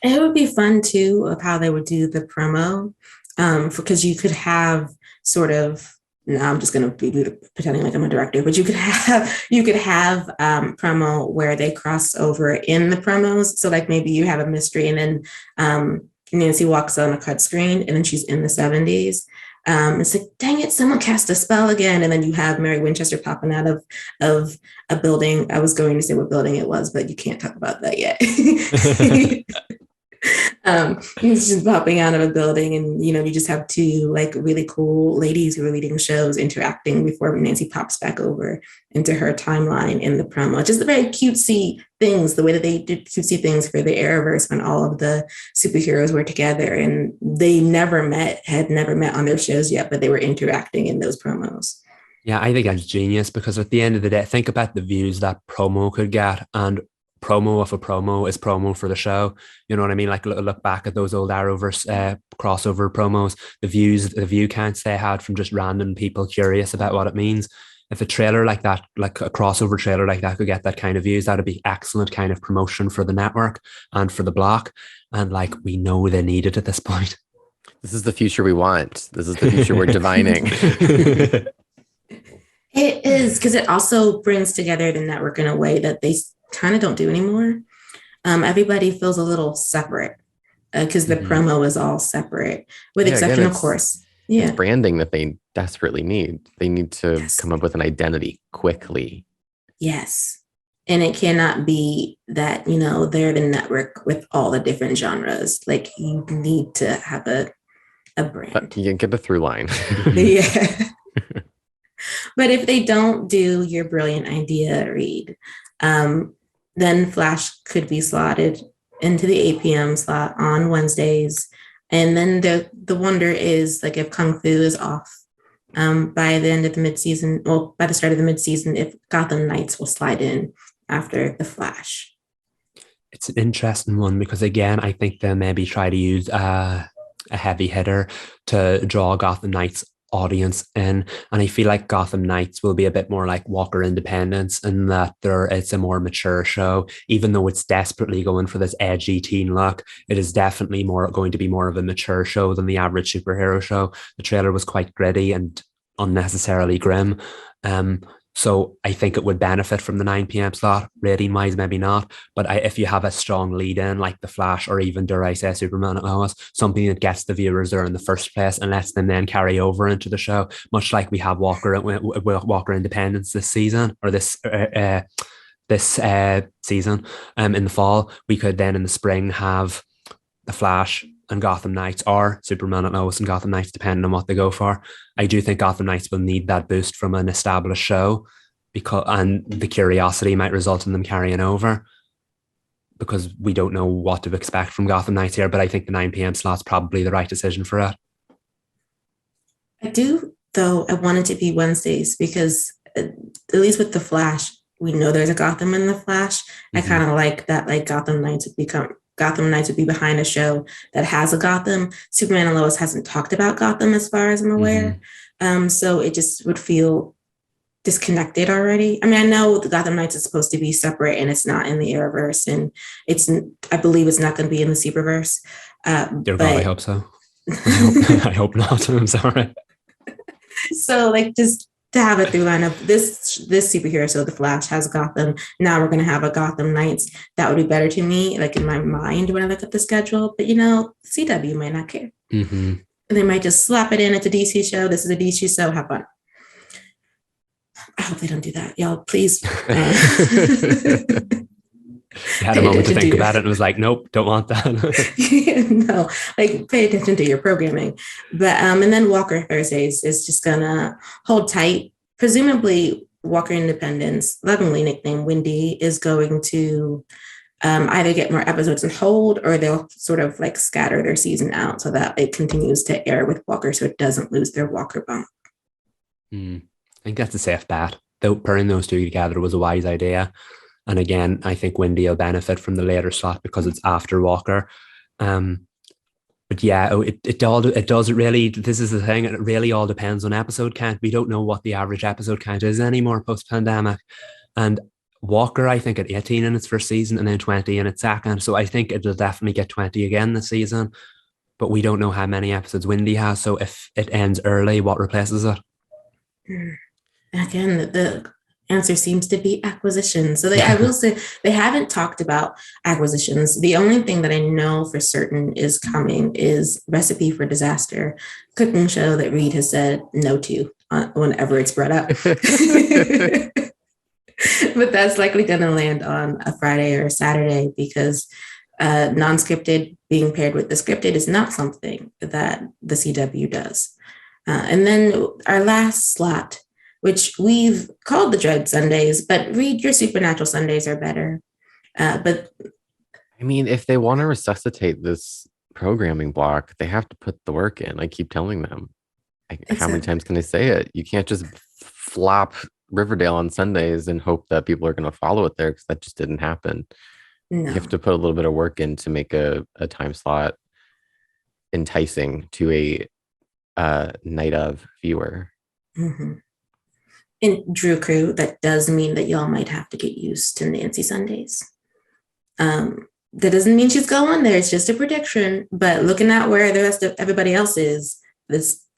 It would be fun too of how they would do the promo, because you could have sort of. Now I'm just going to be pretending like I'm a director, but you could have promo where they cross over in the promos. So like maybe you have a mystery, and then Nancy walks on a cut screen, and then she's in the 70s. It's like, dang it, someone cast a spell again. And then you have Mary Winchester popping out of a building. I was going to say what building it was, but you can't talk about that yet. He's just popping out of a building, and you just have two like really cool ladies who are leading shows interacting before Nancy pops back over into her timeline in the promo. Just the very cutesy things, the way that they did cutesy things for the Arrowverse when all of the superheroes were together and they had never met on their shows yet, but they were interacting in those promos. Yeah, I think that's genius, because at the end of the day, think about the views that promo could get, and promo of a promo is promo for the show. You know what I mean? Like look back at those old Arrowverse crossover promos, the view counts they had from just random people curious about what it means. If a trailer like that, like a crossover trailer like that, could get that kind of views, that'd be excellent kind of promotion for the network and for the block. And like, we know they need it at this point. This is the future we want. This is the future we're divining. It is, because it also brings together the network in a way that they kind of don't do anymore. Everybody feels a little separate because the promo is all separate, with exception, of course. Yeah, it's branding that they desperately need. They need to come up with an identity quickly. Yes. And it cannot be that, they're the network with all the different genres. Like, you need to have a brand. But you can get the through line. Yeah. But if they don't do your brilliant idea, Reed, then Flash could be slotted into the 8 p.m. slot on Wednesdays. And then the wonder is, like, if Kung Fu is off by the end of the midseason, well, by the start of the midseason, if Gotham Knights will slide in after the Flash. It's an interesting one, because again, I think they'll maybe try to use a heavy hitter to draw Gotham Knights audience in, and I feel like Gotham Knights will be a bit more like Walker Independence, in that it's a more mature show. Even though it's desperately going for this edgy teen look, it is definitely going to be more of a mature show than the average superhero show. The trailer was quite gritty and unnecessarily grim. So I think it would benefit from the 9 p.m. slot. Rating wise, maybe not. But if you have a strong lead in, like The Flash, or even, dare I say, Superman Lois, something that gets the viewers there in the first place and lets them then carry over into the show, much like we have Walker Independence this season, or this season in the fall. We could then in the spring have The Flash and Gotham Knights, or Superman and Lois and Gotham Knights, depending on what they go for. I do think Gotham Knights will need that boost from an established show, and the curiosity might result in them carrying over, because we don't know what to expect from Gotham Knights here. But I think the 9 p.m. slot's probably the right decision for it. I do, though. I want it to be Wednesdays, because at least with The Flash, we know there's a Gotham in The Flash. I kind of like that, like, Gotham Knights would be behind a show that has a Gotham. Superman and Lois hasn't talked about Gotham, as far as I'm aware. So it just would feel disconnected already. I mean, I know the Gotham Knights is supposed to be separate, and it's not in the Arrowverse, and I believe it's not going to be in the Superverse. Dear God, I hope so. I hope not. I'm sorry. So, like, just to have a through line of this superhero, so The Flash has Gotham. Now we're going to have a Gotham Knights. That would be better to me, like, in my mind when I look at the schedule. But, CW might not care. And they might just slap it in. It's a DC show. This is a DC show. Have fun. I hope they don't do that. Y'all, please. You had a moment to think about it and was like, nope, don't want that. No, like, pay attention to your programming. But and then Walker Thursdays is just gonna hold tight. Presumably Walker Independence, lovingly nicknamed Wendy, is going to either get more episodes on hold, or they'll sort of like scatter their season out so that it continues to air with Walker, so it doesn't lose their Walker bump. I think that's a safe bet. Though pairing those two together was a wise idea. And again, I think Wendy will benefit from the later slot because it's after Walker. But yeah, it does really. This is the thing. It really all depends on episode count. We don't know what the average episode count is anymore post pandemic. And Walker, I think, at 18 in its first season and then 20 in its second. So I think it'll definitely get 20 again this season. But we don't know how many episodes Windy has. So if it ends early, what replaces it? Again, the answer seems to be acquisitions. So I will say they haven't talked about acquisitions. The only thing that I know for certain is coming is Recipe for Disaster, cooking show that Reed has said no to whenever it's brought up. But that's likely going to land on a Friday or a Saturday because non-scripted being paired with the scripted is not something that the CW does. And then our last slot, which we've called the Dread Sundays, but Reed, your Supernatural Sundays are better. But I mean, if they want to resuscitate this programming block, they have to put the work in. I keep telling them. How many times can I say it? You can't just flop Riverdale on Sundays and hope that people are going to follow it there, because that just didn't happen. No. You have to put a little bit of work in to make a time slot enticing to a night of viewer. Mm-hmm. In Drew Crew, that does mean that y'all might have to get used to Nancy Sundays. That doesn't mean she's going there. It's just a prediction. But looking at where the rest of everybody else is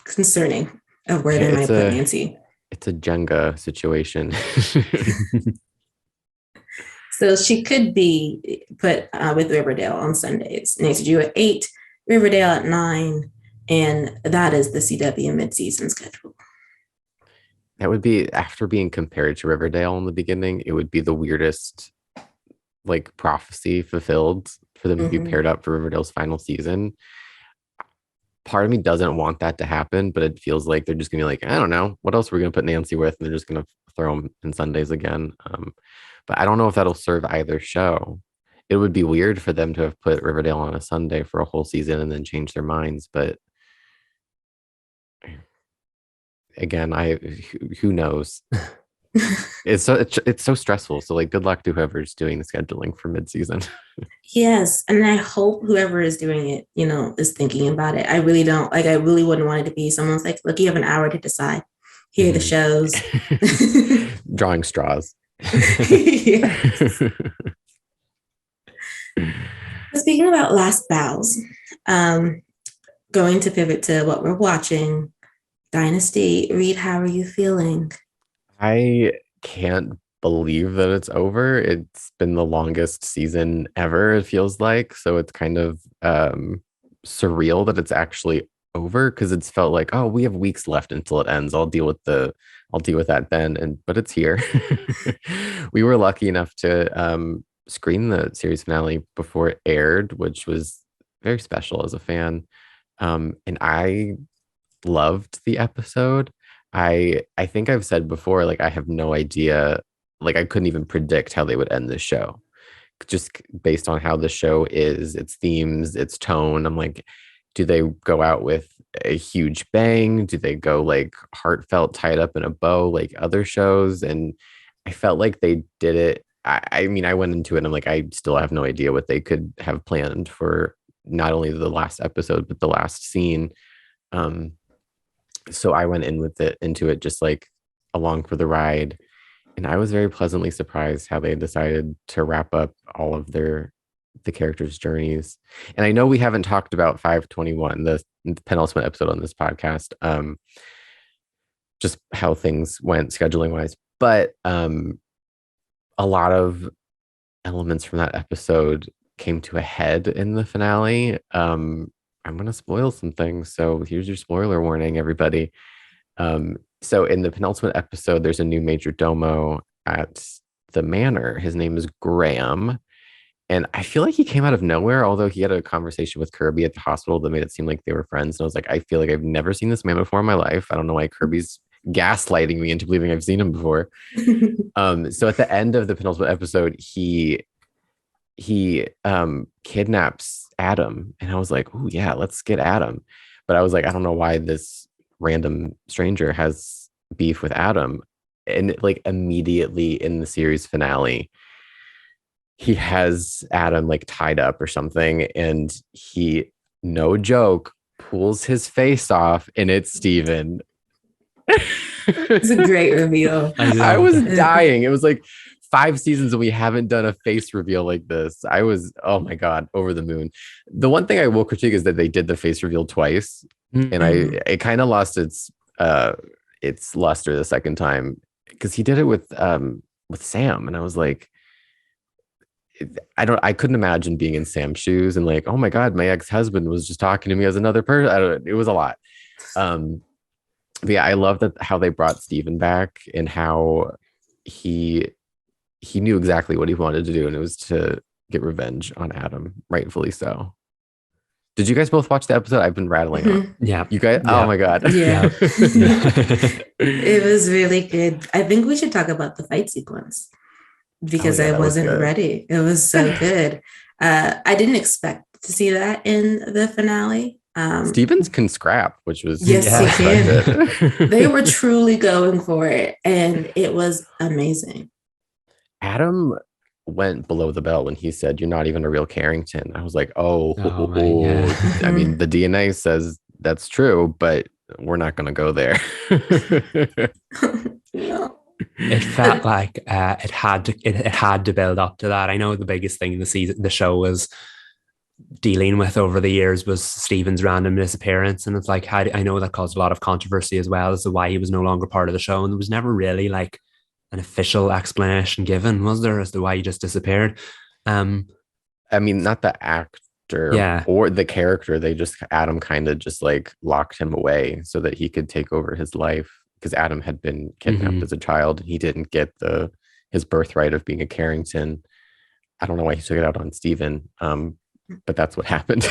concerning of where they might put Nancy. It's a Jenga situation. So she could be put with Riverdale on Sundays. Nancy Drew at 8, Riverdale at 9, and that is the CW mid-season schedule. That would be, after being compared to Riverdale in the beginning, it would be the weirdest like prophecy fulfilled for them to be paired up for Riverdale's final season. Part of me doesn't want that to happen, but it feels like they're just gonna be like, I don't know, what else we're gonna put Nancy with, and they're just gonna throw them in Sundays again. But I don't know if that'll serve either show. It would be weird for them to have put Riverdale on a Sunday for a whole season and then change their minds. But again, who knows? It's so stressful. So like, good luck to whoever's doing the scheduling for mid-season. Yes, and I hope whoever is doing it, is thinking about it. I really don't I really wouldn't want it to be someone's like, look, you have an hour to decide. Here are the shows. Drawing straws. Yes. Speaking about last bows, going to pivot to what we're watching, Dynasty. Reed, how are you feeling? I can't believe that it's over. It's been the longest season ever, it feels like. So it's kind of surreal that it's actually over, because it's felt like, oh, we have weeks left until it ends. I'll deal with that then. But it's here. We were lucky enough to screen the series finale before it aired, which was very special as a fan. And I loved the episode. I think I've said before, like, I have no idea, like, I couldn't even predict how they would end this show, just based on how the show is, its themes, its tone. I'm like, do they go out with a huge bang? Do they go like heartfelt, tied up in a bow like other shows? And I felt like they did it. I mean, I went into it and I'm like, I still have no idea what they could have planned for not only the last episode, but the last scene. So I went into it just like along for the ride. And I was very pleasantly surprised how they decided to wrap up all of the characters' journeys. And I know we haven't talked about 521, the penultimate episode on this podcast, just how things went scheduling wise. But a lot of elements from that episode came to a head in the finale. I'm going to spoil some things. So here's your spoiler warning, everybody. So in the penultimate episode, there's a new major domo at the manor. His name is Graham. And I feel like he came out of nowhere, although he had a conversation with Kirby at the hospital that made it seem like they were friends. And I was like, I feel like I've never seen this man before in my life. I don't know why Kirby's gaslighting me into believing I've seen him before. So at the end of the penultimate episode, he kidnaps Adam. And I was like, oh yeah, let's get Adam. But I was like, I don't know why this random stranger has beef with Adam. And like immediately in the series finale, he has Adam like tied up or something, and he, no joke, pulls his face off, and it's Steven. It's a great reveal. I was dying. It was like 5 seasons and we haven't done a face reveal like this. I was, oh my God, over the moon. The one thing I will critique is that they did the face reveal twice, and it kind of lost its luster the second time, because he did it with Sam, and I was like, I couldn't imagine being in Sam's shoes and like, oh my God, my ex-husband was just talking to me as another person. It was a lot. But yeah, I love that how they brought Steven back, and how he knew exactly what he wanted to do, and it was to get revenge on Adam, rightfully so. Did you guys both watch the episode? I've been rattling on. Yeah. You guys? Yeah. Oh my God. Yeah. It was really good. I think we should talk about the fight sequence, because I wasn't ready. It was so good. I didn't expect to see that in the finale. Stevens can scrap, which was he can. They were truly going for it, and it was amazing. Adam went below the belt when he said, "You're not even a real Carrington." I was like, "Oh." I mean, the DNA says that's true, but we're not going to go there. No. It felt like it had to build up to that. I know the biggest thing the show was dealing with over the years was Steven's random disappearance, and it's like, I know that caused a lot of controversy as well as to why he was no longer part of the show, and there was never really like an official explanation given, was there, as to why he just disappeared? I mean, not the actor or the character. They just, Adam kind of just like locked him away so that he could take over his life, because Adam had been kidnapped as a child. He didn't get his birthright of being a Carrington. I don't know why he took it out on Steven. But that's what happened.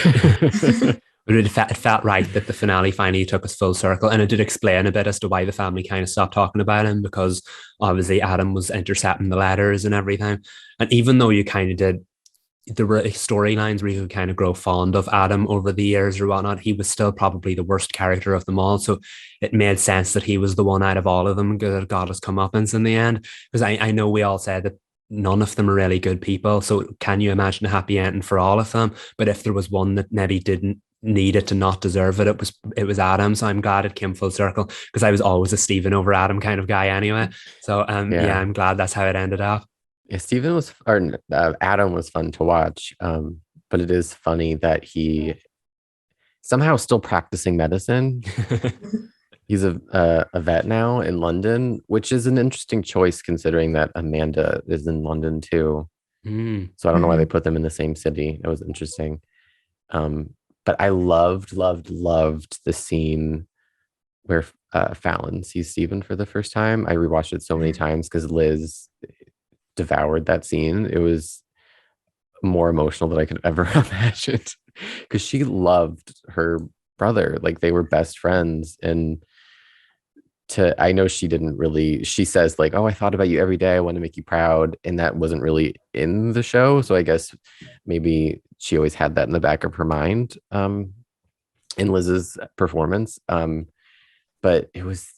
But it felt right that the finale finally took us full circle, and it did explain a bit as to why the family kind of stopped talking about him, because obviously Adam was intercepting the letters and everything. And even though you kind of there were storylines where you could kind of grow fond of Adam over the years or whatnot, he was still probably the worst character of them all. So it made sense that he was the one out of all of them that got his comeuppance in the end. Because I know we all said that none of them are really good people. So can you imagine a happy ending for all of them? But if there was one that maybe didn't need it to not deserve it, it was Adam. So I'm glad it came full circle, because I was always a Steven over Adam kind of guy anyway. So I'm glad that's how it ended up. Yeah, Adam was fun to watch. But it is funny that he somehow still practicing medicine. He's a vet now in London, which is an interesting choice considering that Amanda is in London too. So I don't know why they put them in the same city. It was interesting. But I loved the scene where Fallon sees Steven for the first time. I rewatched it so many times because Liz devoured that scene. It was more emotional than I could ever imagine, because she loved her brother. Like, they were best friends. And I know she says like, "Oh, I thought about you every day. I want to make you proud." And that wasn't really in the show. So I guess maybe she always had that in the back of her mind in Liz's performance. But it was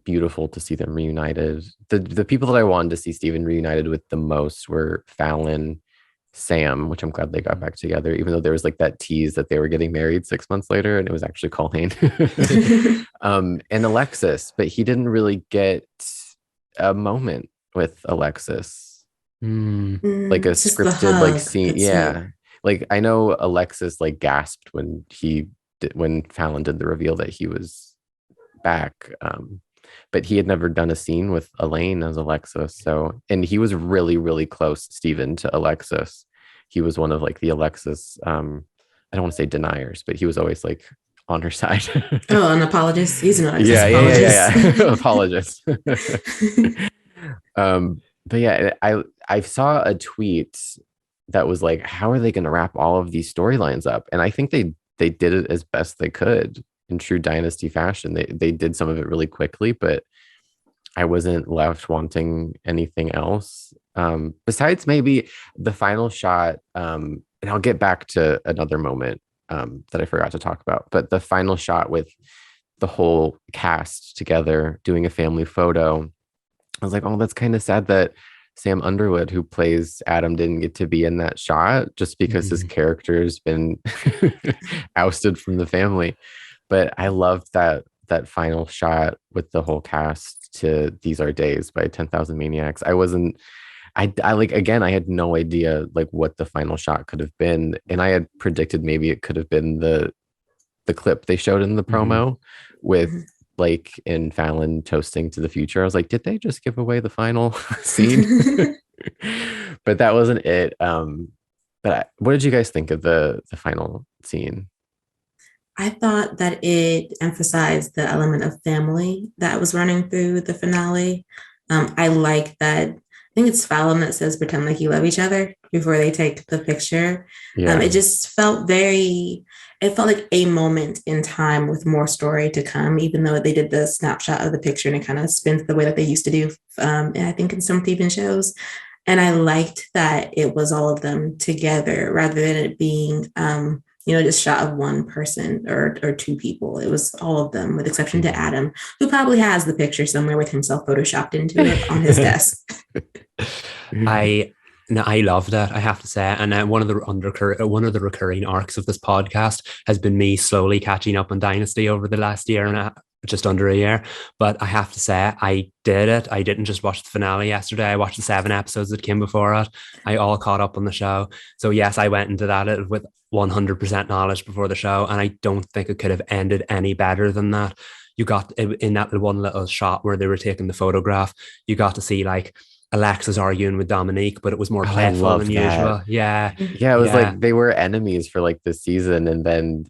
beautiful to see them reunited. The people that I wanted to see Steven reunited with the most were Fallon, Sam, which I'm glad they got back together, even though there was like that tease that they were getting married 6 months later, and it was actually Colleen. And Alexis, but he didn't really get a moment with Alexis. Like a scripted like scene. Yeah. Like, I know Alexis like gasped when Fallon did the reveal that he was back. But he had never done a scene with Elaine as Alexis. So, and he was really, really close, Steven, to Alexis. He was one of like the Alexis, I don't want to say deniers, but he was always like on her side. Oh, an apologist. He's an apologist. Yeah. Apologist. But yeah, I saw a tweet that was like, how are they going to wrap all of these storylines up? And I think they did it as best they could in true Dynasty fashion. They did some of it really quickly, but I wasn't left wanting anything else. Besides maybe the final shot, and I'll get back to another moment that I forgot to talk about, but the final shot with the whole cast together doing a family photo, I was like, oh, that's kind of sad that Sam Underwood, who plays Adam, didn't get to be in that shot just because his character's been ousted from the family. But I loved that final shot with the whole cast to These Are Days by 10,000 Maniacs. I like, again, I had no idea like what the final shot could have been. And I had predicted maybe it could have been the clip they showed in the promo with Blake and Fallon toasting to the future. I was like, did they just give away the final scene? But that wasn't it. What did you guys think of the final scene? I thought that it emphasized the element of family that was running through the finale. I like that. I think it's Fallon that says pretend like you love each other before they take the picture. Yeah. It just felt it felt like a moment in time with more story to come, even though they did the snapshot of the picture and it kind of spins the way that they used to do, I think in some TV shows. And I liked that it was all of them together rather than it being, just shot of one person or two people. It was all of them, with exception to Adam, who probably has the picture somewhere with himself photoshopped into it on his desk. I love that, I have to say. And one of the recurring arcs of this podcast has been me slowly catching up on Dynasty over the last year and just under a year. But I have to say, I did it. I didn't just watch the finale yesterday. I watched the 7 episodes that came before it. I all caught up on the show. So yes, I went into that with 100% knowledge before the show. And I don't think it could have ended any better than that. You got in that one little shot where they were taking the photograph, you got to see like Alexis arguing with Dominique, but it was more playful than usual. Yeah. Yeah. It was like they were enemies for like the season. And then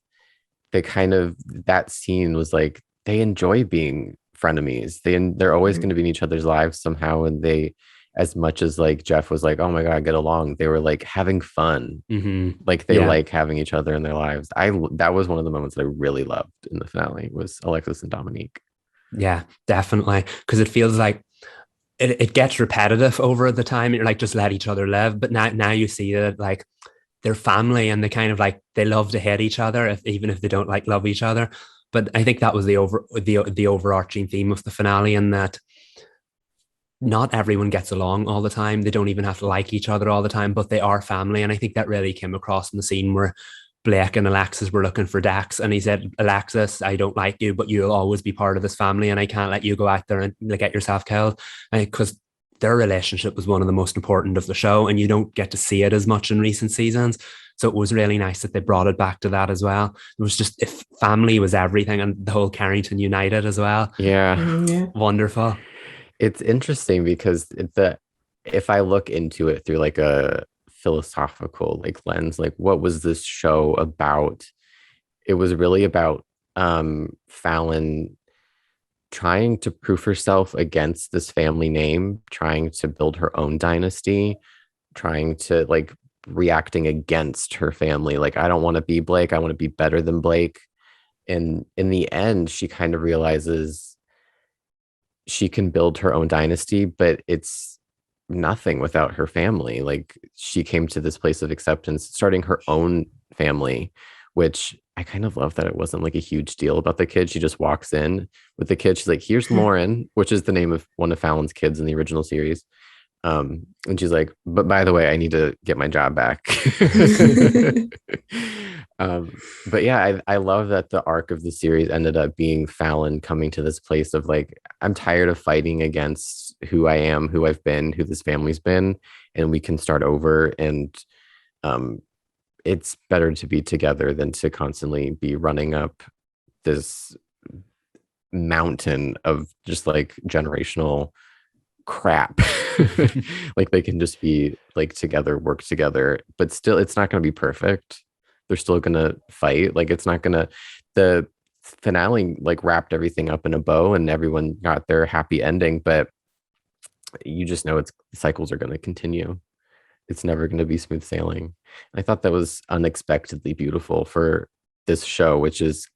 that scene was like, they enjoy being frenemies. They're always going to be in each other's lives somehow. And they, as much as like Jeff was like, oh my God, get along, they were like having fun. Like they like having each other in their lives. That was one of the moments that I really loved in the finale, was Alexis and Dominique. Yeah, definitely. Because it feels like it gets repetitive over the time. You're like, just let each other live. But now you see that like they're family and they kind of like, they love to hate each other, even if they don't like love each other. But I think that was the overarching theme of the finale, and that not everyone gets along all the time. They don't even have to like each other all the time, but they are family. And I think that really came across in the scene where Blake and Alexis were looking for Dax, and he said, Alexis, I don't like you, but you'll always be part of this family, and I can't let you go out there and get yourself killed. Because their relationship was one of the most important of the show, and you don't get to see it as much in recent seasons. So it was really nice that they brought it back to that as well. It was just, if family was everything, and the whole Carrington United as well. Yeah. Wonderful. It's interesting because if I look into it through like a philosophical like lens, like what was this show about? It was really about Fallon trying to prove herself against this family name, trying to build her own dynasty, trying to like reacting against her family. Like, I don't want to be Blake, I want to be better than Blake. And in the end, she kind of realizes she can build her own dynasty, but it's nothing without her family. Like, she came to this place of acceptance, starting her own family, which I kind of love that it wasn't like a huge deal about the kid. She just walks in with the kid. She's like, here's Lauren, which is the name of one of Fallon's kids in the original series. And she's like, but by the way, I need to get my job back. But yeah, I love that the arc of the series ended up being Fallon coming to this place of like, I'm tired of fighting against who I am, who I've been, who this family's been, and we can start over. And it's better to be together than to constantly be running up this mountain of just like generational crap. Like, they can just be like together, work together, but still it's not going to be perfect. They're still going to fight. Like, it's not going to, the finale like wrapped everything up in a bow and everyone got their happy ending, but you just know cycles are going to continue. It's never going to be smooth sailing. I thought that was unexpectedly beautiful for this show, which has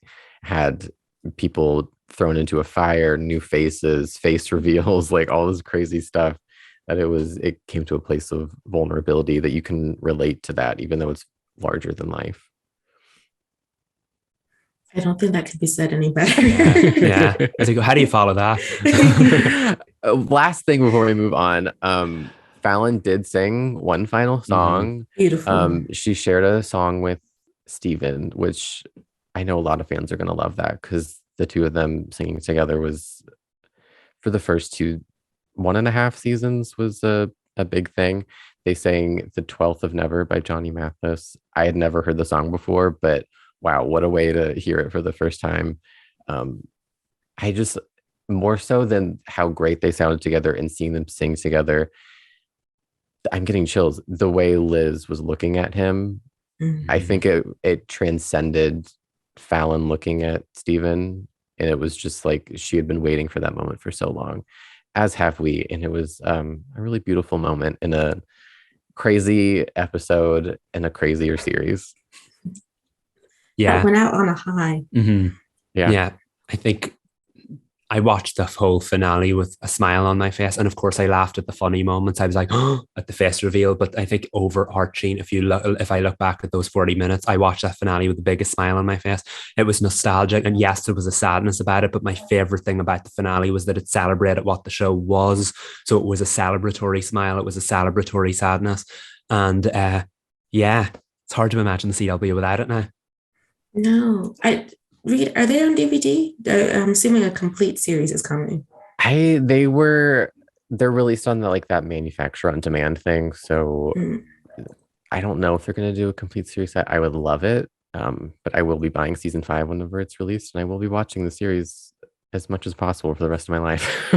had people thrown into a fire, new faces, face reveals, like all this crazy stuff, that it came to a place of vulnerability that you can relate to that, even though it's larger than life. I don't think that could be said any better. Yeah. I was like, how do you follow that? Last thing before we move on, Fallon did sing one final song. Beautiful. She shared a song with Steven, which I know a lot of fans are going to love that because the two of them singing together was for the first 1.5 seasons was a big thing. They sang The 12th of Never by Johnny Mathis. I had never heard the song before, but wow, what a way to hear it for the first time. I just, more so than how great they sounded together and seeing them sing together, I'm getting chills. The way Liz was looking at him, I think it transcended Fallon looking at Steven. And it was just like she had been waiting for that moment for so long, as have we. And it was a really beautiful moment in a crazy episode in a crazier series. That went out on a high. Yeah. I think I watched the whole finale with a smile on my face, and of course I laughed at the funny moments. I was like, oh, at the face reveal. But I think overarching, if I look back at those 40 minutes, I watched that finale with the biggest smile on my face. It was nostalgic, and yes, there was a sadness about it, but my favorite thing about the finale was that it celebrated what the show was. So it was a celebratory smile, it was a celebratory sadness, and it's hard to imagine the CW without it now. No, Reed, are they on DVD? I'm assuming a complete series is coming. They're released on that manufacturer on demand thing. So I don't know if they're going to do a complete series. I would love it. But I will be buying season 5 whenever it's released, and I will be watching the series as much as possible for the rest of my life.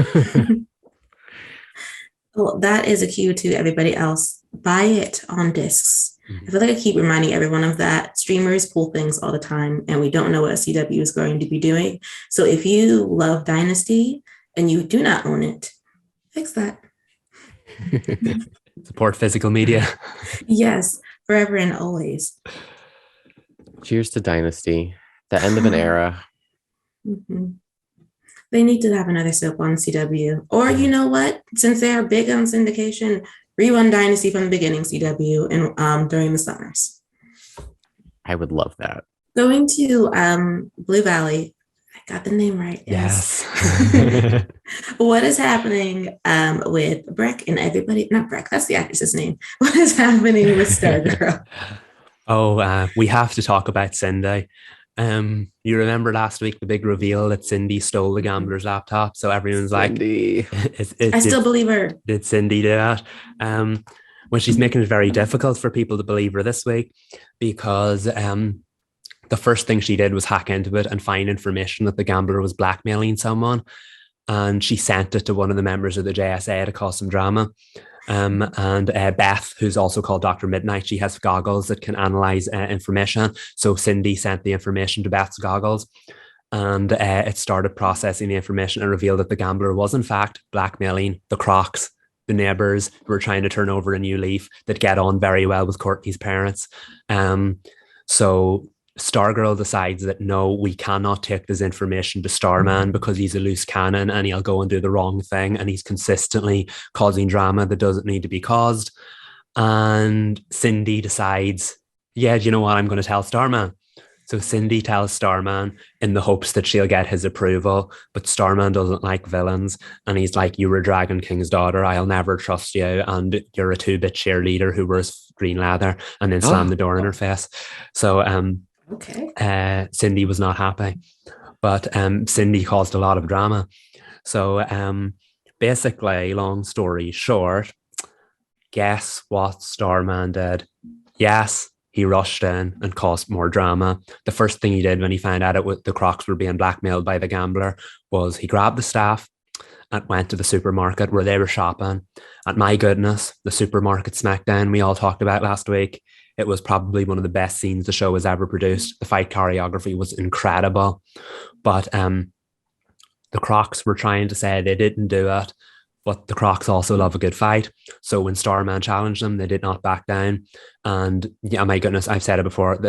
Well, that is a cue to everybody else. Buy it on discs. I feel like I keep reminding everyone of that. Streamers pull things all the time, and we don't know what CW is going to be doing. So if you love Dynasty and you do not own it, fix that. Support physical media. Yes, forever and always. Cheers to Dynasty, the end of an era. They need to have another soap on CW. Or you know what? Since they are big on syndication, rerun Dynasty from the beginning, CW, and during the summers. I would love that. Going to Blue Valley. I got the name right. Yes. What is happening with Breck and everybody? Not Breck, that's the actress's name. What is happening with Stargirl? We have to talk about Cindy. You remember last week the big reveal that Cindy stole the gambler's laptop, so everyone's Cindy. I still believe her. Did Cindy do that? Well, she's making it very difficult for people to believe her this week, because the first thing she did was hack into it and find information that the gambler was blackmailing someone, and she sent it to one of the members of the JSA to cause some drama. And Beth, who's also called Dr. Midnight, she has goggles that can analyze information. So Cindy sent the information to Beth's goggles, and it started processing the information and revealed that the gambler was in fact blackmailing the Crocs, the neighbors who were trying to turn over a new leaf that get on very well with Courtney's parents. So Stargirl decides that no, we cannot take this information to Starman because he's a loose cannon and he'll go and do the wrong thing, and he's consistently causing drama that doesn't need to be caused. And Cindy decides, yeah, do you know what? I'm going to tell Starman. So Cindy tells Starman in the hopes that she'll get his approval, but Starman doesn't like villains, and he's like, you were Dragon King's daughter, I'll never trust you, and you're a 2-bit cheerleader who wears green leather, and then slam the door in her face. So Cindy was not happy, but Cindy caused a lot of drama. So basically, long story short, guess what Starman did? Yes, he rushed in and caused more drama. The first thing he did when he found out the Crocs were being blackmailed by the gambler was he grabbed the staff and went to the supermarket where they were shopping. And my goodness, the supermarket smackdown we all talked about last week, it was probably one of the best scenes the show has ever produced. The fight choreography was incredible. But the Crocs were trying to say they didn't do it, but the Crocs also love a good fight. So when Starman challenged them, they did not back down. And yeah, my goodness, I've said it before,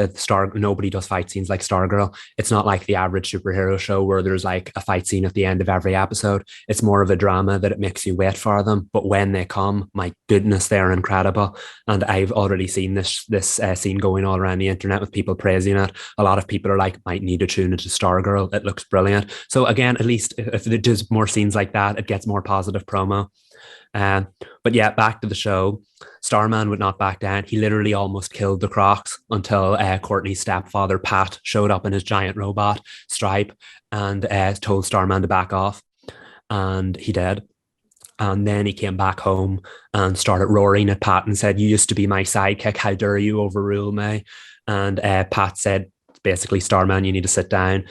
nobody does fight scenes like Stargirl. It's not like the average superhero show where there's like a fight scene at the end of every episode. It's more of a drama that it makes you wait for them. But when they come, my goodness, they're incredible. And I've already seen this scene going all around the internet with people praising it. A lot of people are like, might need to tune into Stargirl. It looks brilliant. So again, at least if it does more scenes like that, it gets more positive promo. But yeah, back to the show. Starman would not back down. He literally almost killed the Crocs until Courtney's stepfather, Pat, showed up in his giant robot, Stripe, and told Starman to back off. And he did. And then he came back home and started roaring at Pat and said, "You used to be my sidekick. How dare you overrule me?" And Pat said, basically, Starman, you need to sit down.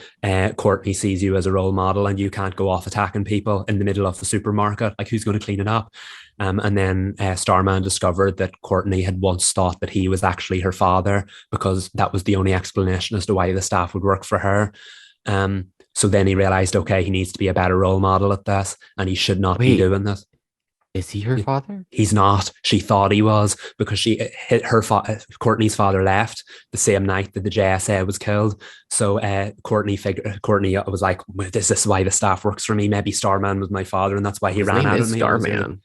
Courtney sees you as a role model and you can't go off attacking people in the middle of the supermarket. Like, who's going to clean it up? And then Starman discovered that Courtney had once thought that he was actually her father, because that was the only explanation as to why the staff would work for her. So then he realized, okay, he needs to be a better role model at this, and he should not be doing this. Is he her father? He's not. She thought he was, because she hit Courtney's father left the same night that the JSA was killed. So Courtney was like, "This is why the staff works for me. Maybe Starman was my father, and that's why he ran out of me." Starman.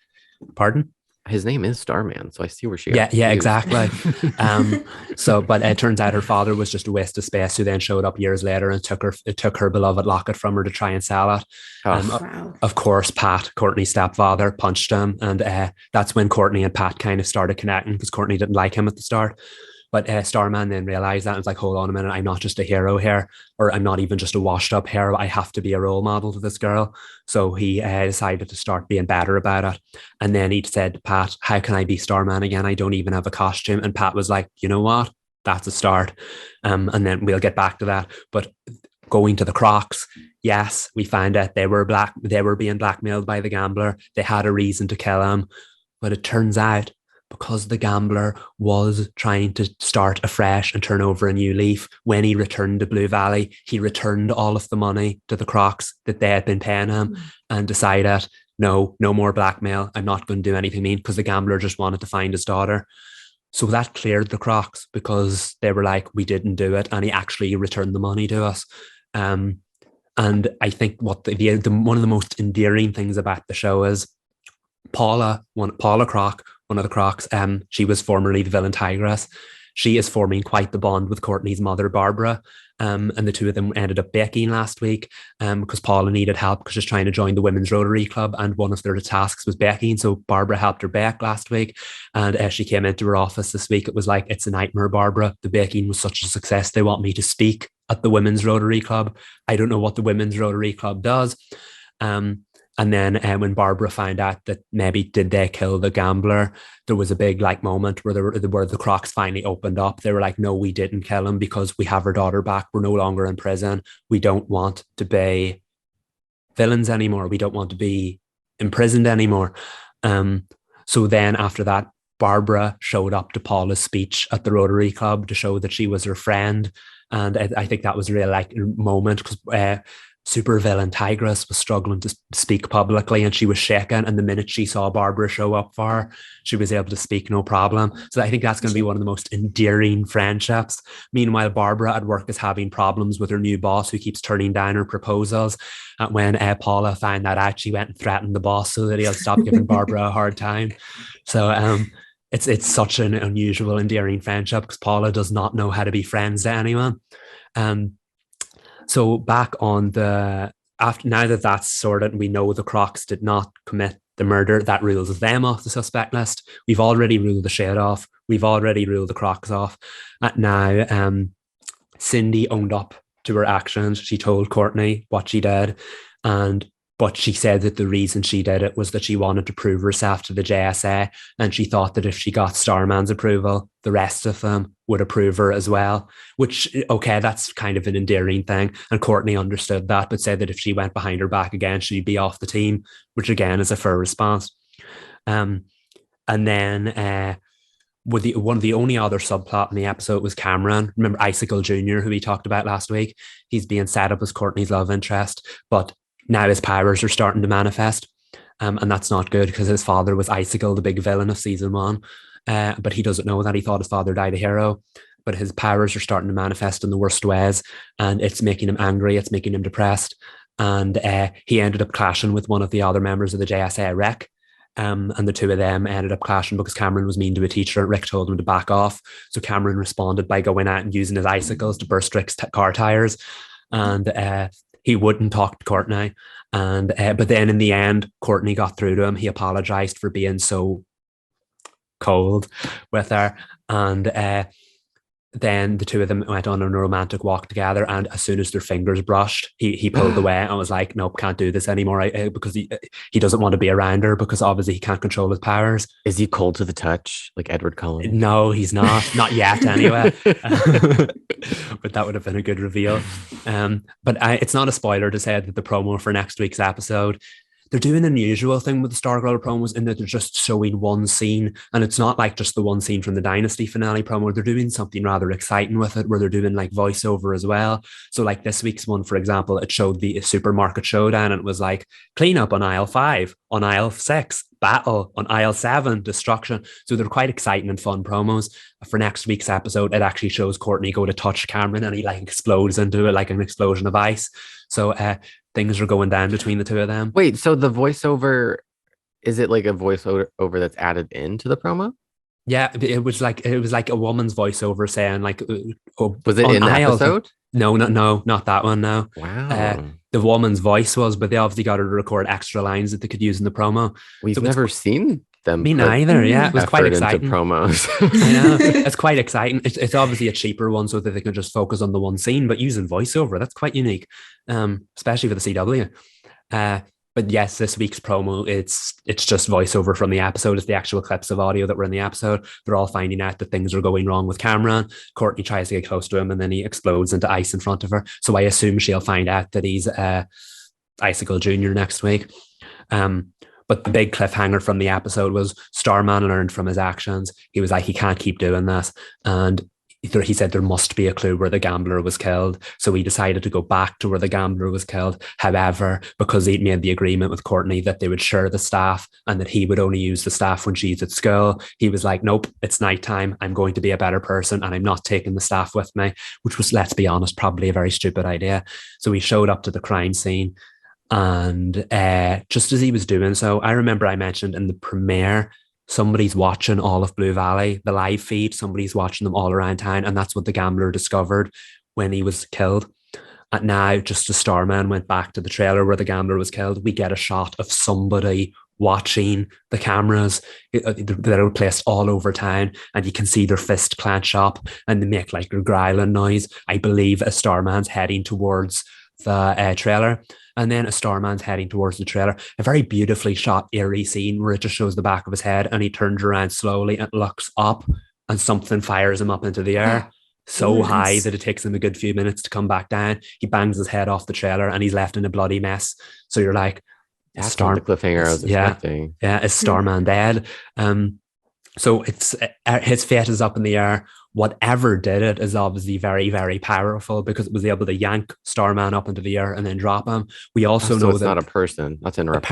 Pardon? His name is Starman, so I see where she. Yeah, exactly. But it turns out her father was just a waste of space, who then showed up years later and took her beloved locket from her to try and sell it. Wow. Of course, Pat, Courtney's stepfather, punched him, and that's when Courtney and Pat kind of started connecting, because Courtney didn't like him at the start. But Starman then realized that and was like, "Hold on a minute, I'm not just a hero here, or I'm not even just a washed up hero. I have to be a role model to this girl." So he decided to start being better about it. And then he said to Pat, "How can I be Starman again? I don't even have a costume." And Pat was like, "You know what? That's a start." And then we'll get back to that. But going to the Crocs, yes, we found out they were being blackmailed by the gambler. They had a reason to kill him. But it turns out, because the gambler was trying to start afresh and turn over a new leaf, when he returned to Blue Valley, he returned all of the money to the Crocs that they had been paying him and decided, no more blackmail. I'm not going to do anything mean, because the gambler just wanted to find his daughter. So that cleared the Crocs, because they were like, "We didn't do it," and he actually returned the money to us. And I think what one of the most endearing things about the show is Paula Croc, one of the Crocs, she was formerly the villain Tigress. She is forming quite the bond with Courtney's mother, Barbara. And the two of them ended up baking last week because Paula needed help, because she's trying to join the Women's Rotary Club, and one of their tasks was baking. So Barbara helped her bake last week. And as she came into her office this week, it was like, "It's a nightmare, Barbara. The baking was such a success. They want me to speak at the Women's Rotary Club. I don't know what the Women's Rotary Club does." And then when Barbara found out that maybe did they kill the gambler, there was a big moment where the Crocs finally opened up. They were like, "No, we didn't kill him, because we have our daughter back. We're no longer in prison. We don't want to be villains anymore. We don't want to be imprisoned anymore." So then after that, Barbara showed up to Paula's speech at the Rotary Club to show that she was her friend. And I think that was a real moment, because super villain Tigress was struggling to speak publicly, and she was shaking. And the minute she saw Barbara show up for her, she was able to speak no problem. So I think that's going to be one of the most endearing friendships. Meanwhile, Barbara at work is having problems with her new boss, who keeps turning down her proposals. And when Paula found that out, she went and threatened the boss so that he'll stop giving Barbara a hard time. So it's such an unusual, endearing friendship, because Paula does not know how to be friends to anyone. So back on now that that's sorted, and we know the Crocs did not commit the murder, that rules them off the suspect list. We've already ruled the Shade off. We've already ruled the Crocs off. Now, Cindy owned up to her actions. She told Courtney what she did, but she said that the reason she did it was that she wanted to prove herself to the JSA, and she thought that if she got Starman's approval, the rest of them would approve her as well, which, okay, that's kind of an endearing thing. And Courtney understood that, but said that if she went behind her back again, she'd be off the team, which again is a fair response. And then one of the only other subplot in the episode was Cameron. Remember Icicle Jr., who we talked about last week? He's being set up as Courtney's love interest, but now his powers are starting to manifest. And that's not good, because his father was Icicle, the big villain of season 1. But he doesn't know that. He thought his father died a hero. But his powers are starting to manifest in the worst ways, and it's making him angry. It's making him depressed. And he ended up clashing with one of the other members of the JSA, Rick. And the two of them ended up clashing because Cameron was mean to a teacher. Rick told him to back off. So Cameron responded by going out and using his icicles to burst Rick's car tires. And he wouldn't talk to Courtney. And but then in the end, Courtney got through to him. He apologized for being so cold with her. And then the two of them went on a romantic walk together, and as soon as their fingers brushed, he pulled away and was like, nope, can't do this anymore, because he doesn't want to be around her, because obviously he can't control his powers. Is he cold to the touch like Edward Cullen? No, he's not yet anyway. But that would have been a good reveal. But it's not a spoiler to say that the promo for next week's episode, they're doing an unusual thing with the Stargirl promos in that they're just showing one scene, and it's not like just the one scene from the Dynasty finale promo. They're doing something rather exciting with it, where they're doing like voiceover as well. So like this week's one, for example, it showed the supermarket showdown, and it was like cleanup on aisle 5, on aisle 6, battle on aisle 7, destruction. So they're quite exciting and fun promos. For next week's episode, it actually shows Courtney go to touch Cameron, and he like explodes into it like an explosion of ice. So things are going down between the two of them. Wait, so the voiceover, is it like a voiceover that's added into the promo? Yeah, it was like a woman's voiceover saying like, was it in the episode? No, not that one. No. Wow. The woman's voice was, but they obviously got her to record extra lines that they could use in the promo. We've never seen them. Me neither. Yeah, it was quite exciting. Into promos. I know, it's quite exciting. It's obviously a cheaper one, so that they can just focus on the one scene. But using voiceover, that's quite unique, especially for the CW. But yes, this week's promo, it's just voiceover from the episode. It's the actual clips of audio that were in the episode. They're all finding out that things are going wrong with Cameron. Courtney tries to get close to him, and then he explodes into ice in front of her. So I assume she'll find out that he's Icicle Jr. next week. But the big cliffhanger from the episode was Starman learned from his actions. He was like, he can't keep doing this. And he said there must be a clue where the gambler was killed. So he decided to go back to where the gambler was killed. However, because he'd made the agreement with Courtney that they would share the staff and that he would only use the staff when she's at school, he was like, nope, it's nighttime. I'm going to be a better person, and I'm not taking the staff with me, which was, let's be honest, probably a very stupid idea. So he showed up to the crime scene. And just as he was doing so, I remember I mentioned in the premiere, somebody's watching all of Blue Valley, the live feed, somebody's watching them all around town. And that's what the gambler discovered when he was killed. And now, just as Starman went back to the trailer where the gambler was killed, we get a shot of somebody watching the cameras that are placed all over town, and you can see their fist clench up and they make like a growling noise. I believe a Starman's heading towards the trailer. And then a Starman's heading towards the trailer. A very beautifully shot, eerie scene where it just shows the back of his head, and he turns around slowly and looks up, and something fires him up into the air so high that it takes him a good few minutes to come back down. He bangs his head off the trailer, and he's left in a bloody mess. So you're like, that's the cliffhanger I was expecting. Yeah, is Starman dead? So it's his fate is up in the air. Whatever did it is obviously very, very powerful, because it was able to yank Starman up into the air and then drop him. We also know it's that not a person. That's interrupting.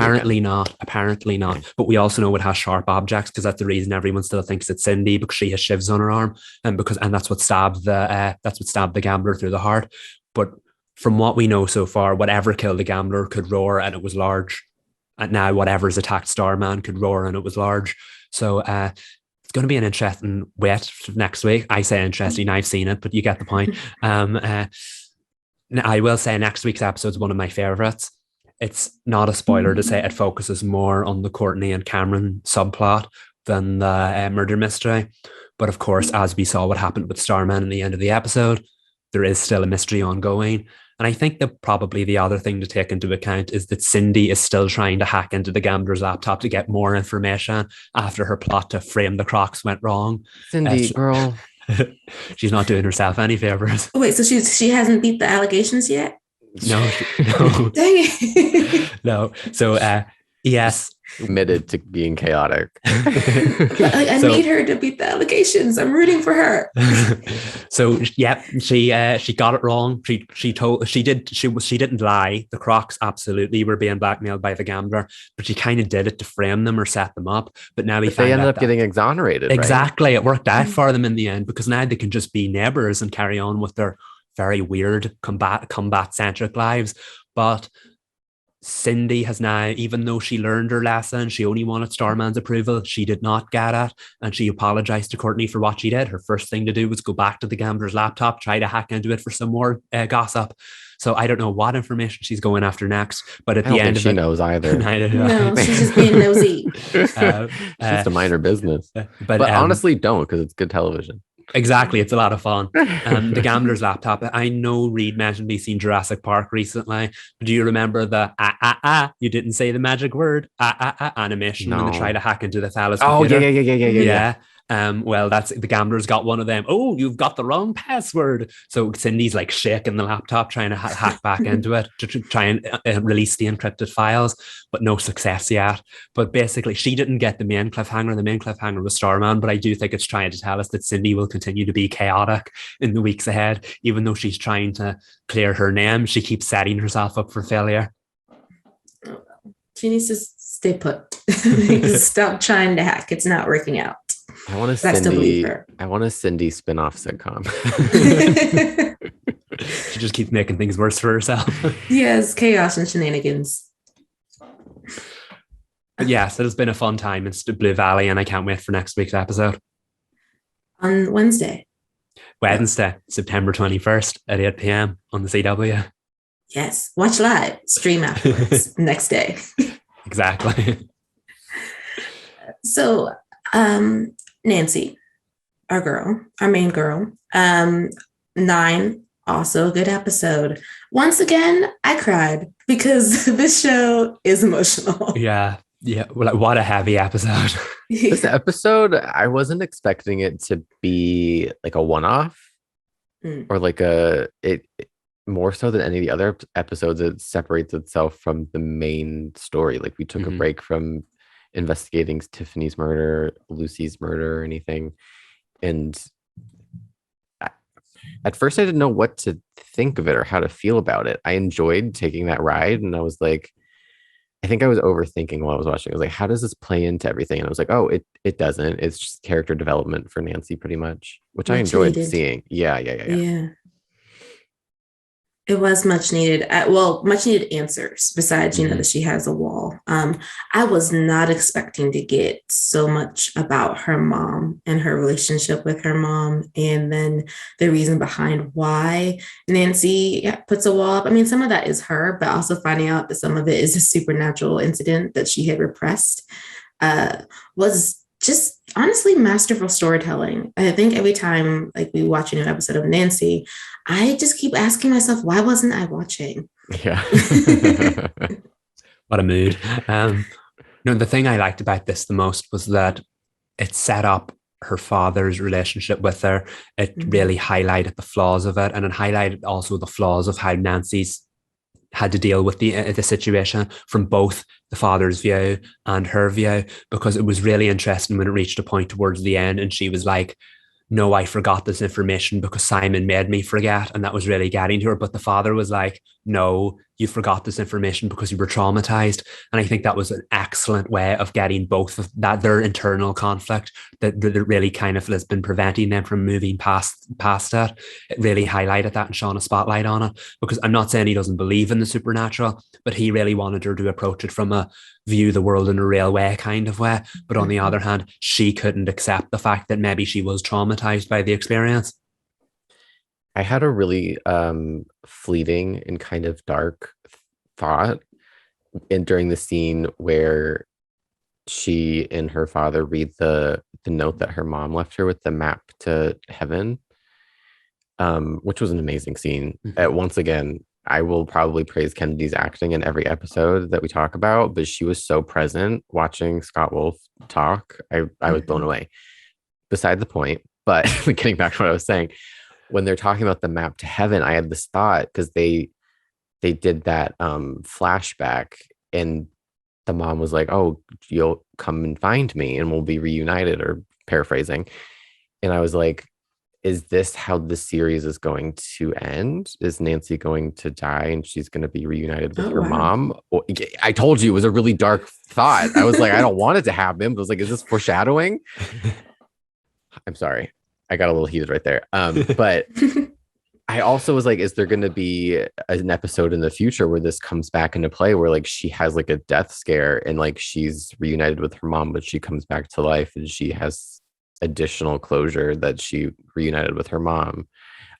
Apparently not. But we also know it has sharp objects, because that's the reason everyone still thinks it's Cindy, because she has shivs on her arm, and that's what stabbed the gambler through the heart. But from what we know so far, whatever killed the gambler could roar, and it was large. And now whatever's attacked Starman could roar, and it was large. So it's going to be an interesting wait next week. I say interesting, I've seen it, but you get the point. I will say next week's episode is one of my favorites. It's not a spoiler to say it focuses more on the Courtney and Cameron subplot than the murder mystery. But of course, as we saw what happened with Starman in the end of the episode, there is still a mystery ongoing. And I think that probably the other thing to take into account is that Cindy is still trying to hack into the gambler's laptop to get more information after her plot to frame the Crocs went wrong. Cindy, girl. She's not doing herself any favors. Wait, so she hasn't beat the allegations yet? No. Dang it. No. So, yes. Admitted to being chaotic. I need her to beat the allegations. I'm rooting for her. So, yeah, she got it wrong. She didn't lie. The Crocs absolutely were being blackmailed by the gambler, but she kind of did it to frame them or set them up. But now they ended up getting exonerated. Exactly, right? It worked out for them in the end, because now they can just be neighbors and carry on with their very weird combat-centric lives. But Cindy has now, even though she learned her lesson, she only wanted Starman's approval. She did not get it. And she apologized to Courtney for what she did. Her first thing to do was go back to the gambler's laptop, try to hack into it for some more gossip. So I don't know what information she's going after next. But at I the don't end think of she it, knows either. No, she's just being nosy. Just a minor business. But honestly, don't, because it's good television. Exactly, it's a lot of fun. The gambler's laptop. I know Reed mentioned me seeing Jurassic Park recently. Do you remember the you didn't say the magic word animation when they try to hack into the Thalos computer? Yeah. Well, that's the gambler's got one of them. Oh, you've got the wrong password. So Cindy's like shaking the laptop trying to hack back into it to try and release the encrypted files, but no success yet. But basically, she didn't get the main cliffhanger. The main cliffhanger was Starman, but I do think it's trying to tell us that Cindy will continue to be chaotic in the weeks ahead. Even though she's trying to clear her name, she keeps setting herself up for failure. She needs to stay put. Stop trying to hack. It's not working out. I want a Cindy spin-off sitcom. She just keeps making things worse for herself. Yes, chaos and shenanigans. But yes, it has been a fun time in Blue Valley, and I can't wait for next week's episode. On Wednesday, September 21st at 8 p.m. on the CW. Yes, watch live, stream afterwards, next day. Exactly. So, Nancy, our main girl, 9, also a good episode. Once again, I cried because this show is emotional. Yeah. Well, what a heavy episode. This episode, I wasn't expecting it to be like a one-off or like it more so than any of the other episodes. It separates itself from the main story. Like we took a break from investigating Tiffany's murder, Lucy's murder, or anything. And at first I didn't know what to think of it or how to feel about it. I enjoyed taking that ride, and I was like, I think I was overthinking while I was watching. I was like, how does this play into everything? And I was like, oh, it doesn't. It's just character development for Nancy pretty much, which I enjoyed seeing. Yeah. It was much needed. Much needed answers besides, that she has a wall. I was not expecting to get so much about her mom and her relationship with her mom, and then the reason behind why Nancy puts a wall up. I mean, some of that is her, but also finding out that some of it is a supernatural incident that she had repressed was just honestly masterful storytelling. I think every time we watch a new episode of Nancy, I just keep asking myself, why wasn't I watching? Yeah. What a mood. The thing I liked about this the most was that it set up her father's relationship with her. It really highlighted the flaws of it, and it highlighted also the flaws of how Nancy's had to deal with the situation from both the father's view and her view, because it was really interesting when it reached a point towards the end and she was like, no, I forgot this information because Simon made me forget. And that was really getting to her. But the father was like, no, you forgot this information because you were traumatized. And I think that was an excellent way of getting both of that, their internal conflict that really kind of has been preventing them from moving past it. It really highlighted that and shone a spotlight on it, because I'm not saying he doesn't believe in the supernatural, but he really wanted her to approach it from a view the world in a real way kind of way. But on the other hand, she couldn't accept the fact that maybe she was traumatized by the experience. I had a really fleeting and kind of dark thought during the scene where she and her father read the note that her mom left her with the map to heaven, which was an amazing scene. Once again, I will probably praise Kennedy's acting in every episode that we talk about, but she was so present watching Scott Wolf talk. I was blown away. Beside the point, but getting back to what I was saying, when they're talking about the map to heaven, I had this thought because they did that flashback, and the mom was like, oh, you'll come and find me and we'll be reunited, or paraphrasing. And I was like, is this how the series is going to end? Is Nancy going to die and she's going to be reunited with her mom? I told you it was a really dark thought. I was like, I don't want it to happen, but I was like, is this foreshadowing? I'm sorry. I got a little heated right there. But I also was like, is there going to be an episode in the future where this comes back into play, where like she has like a death scare and like she's reunited with her mom, but she comes back to life and she has additional closure that she reunited with her mom.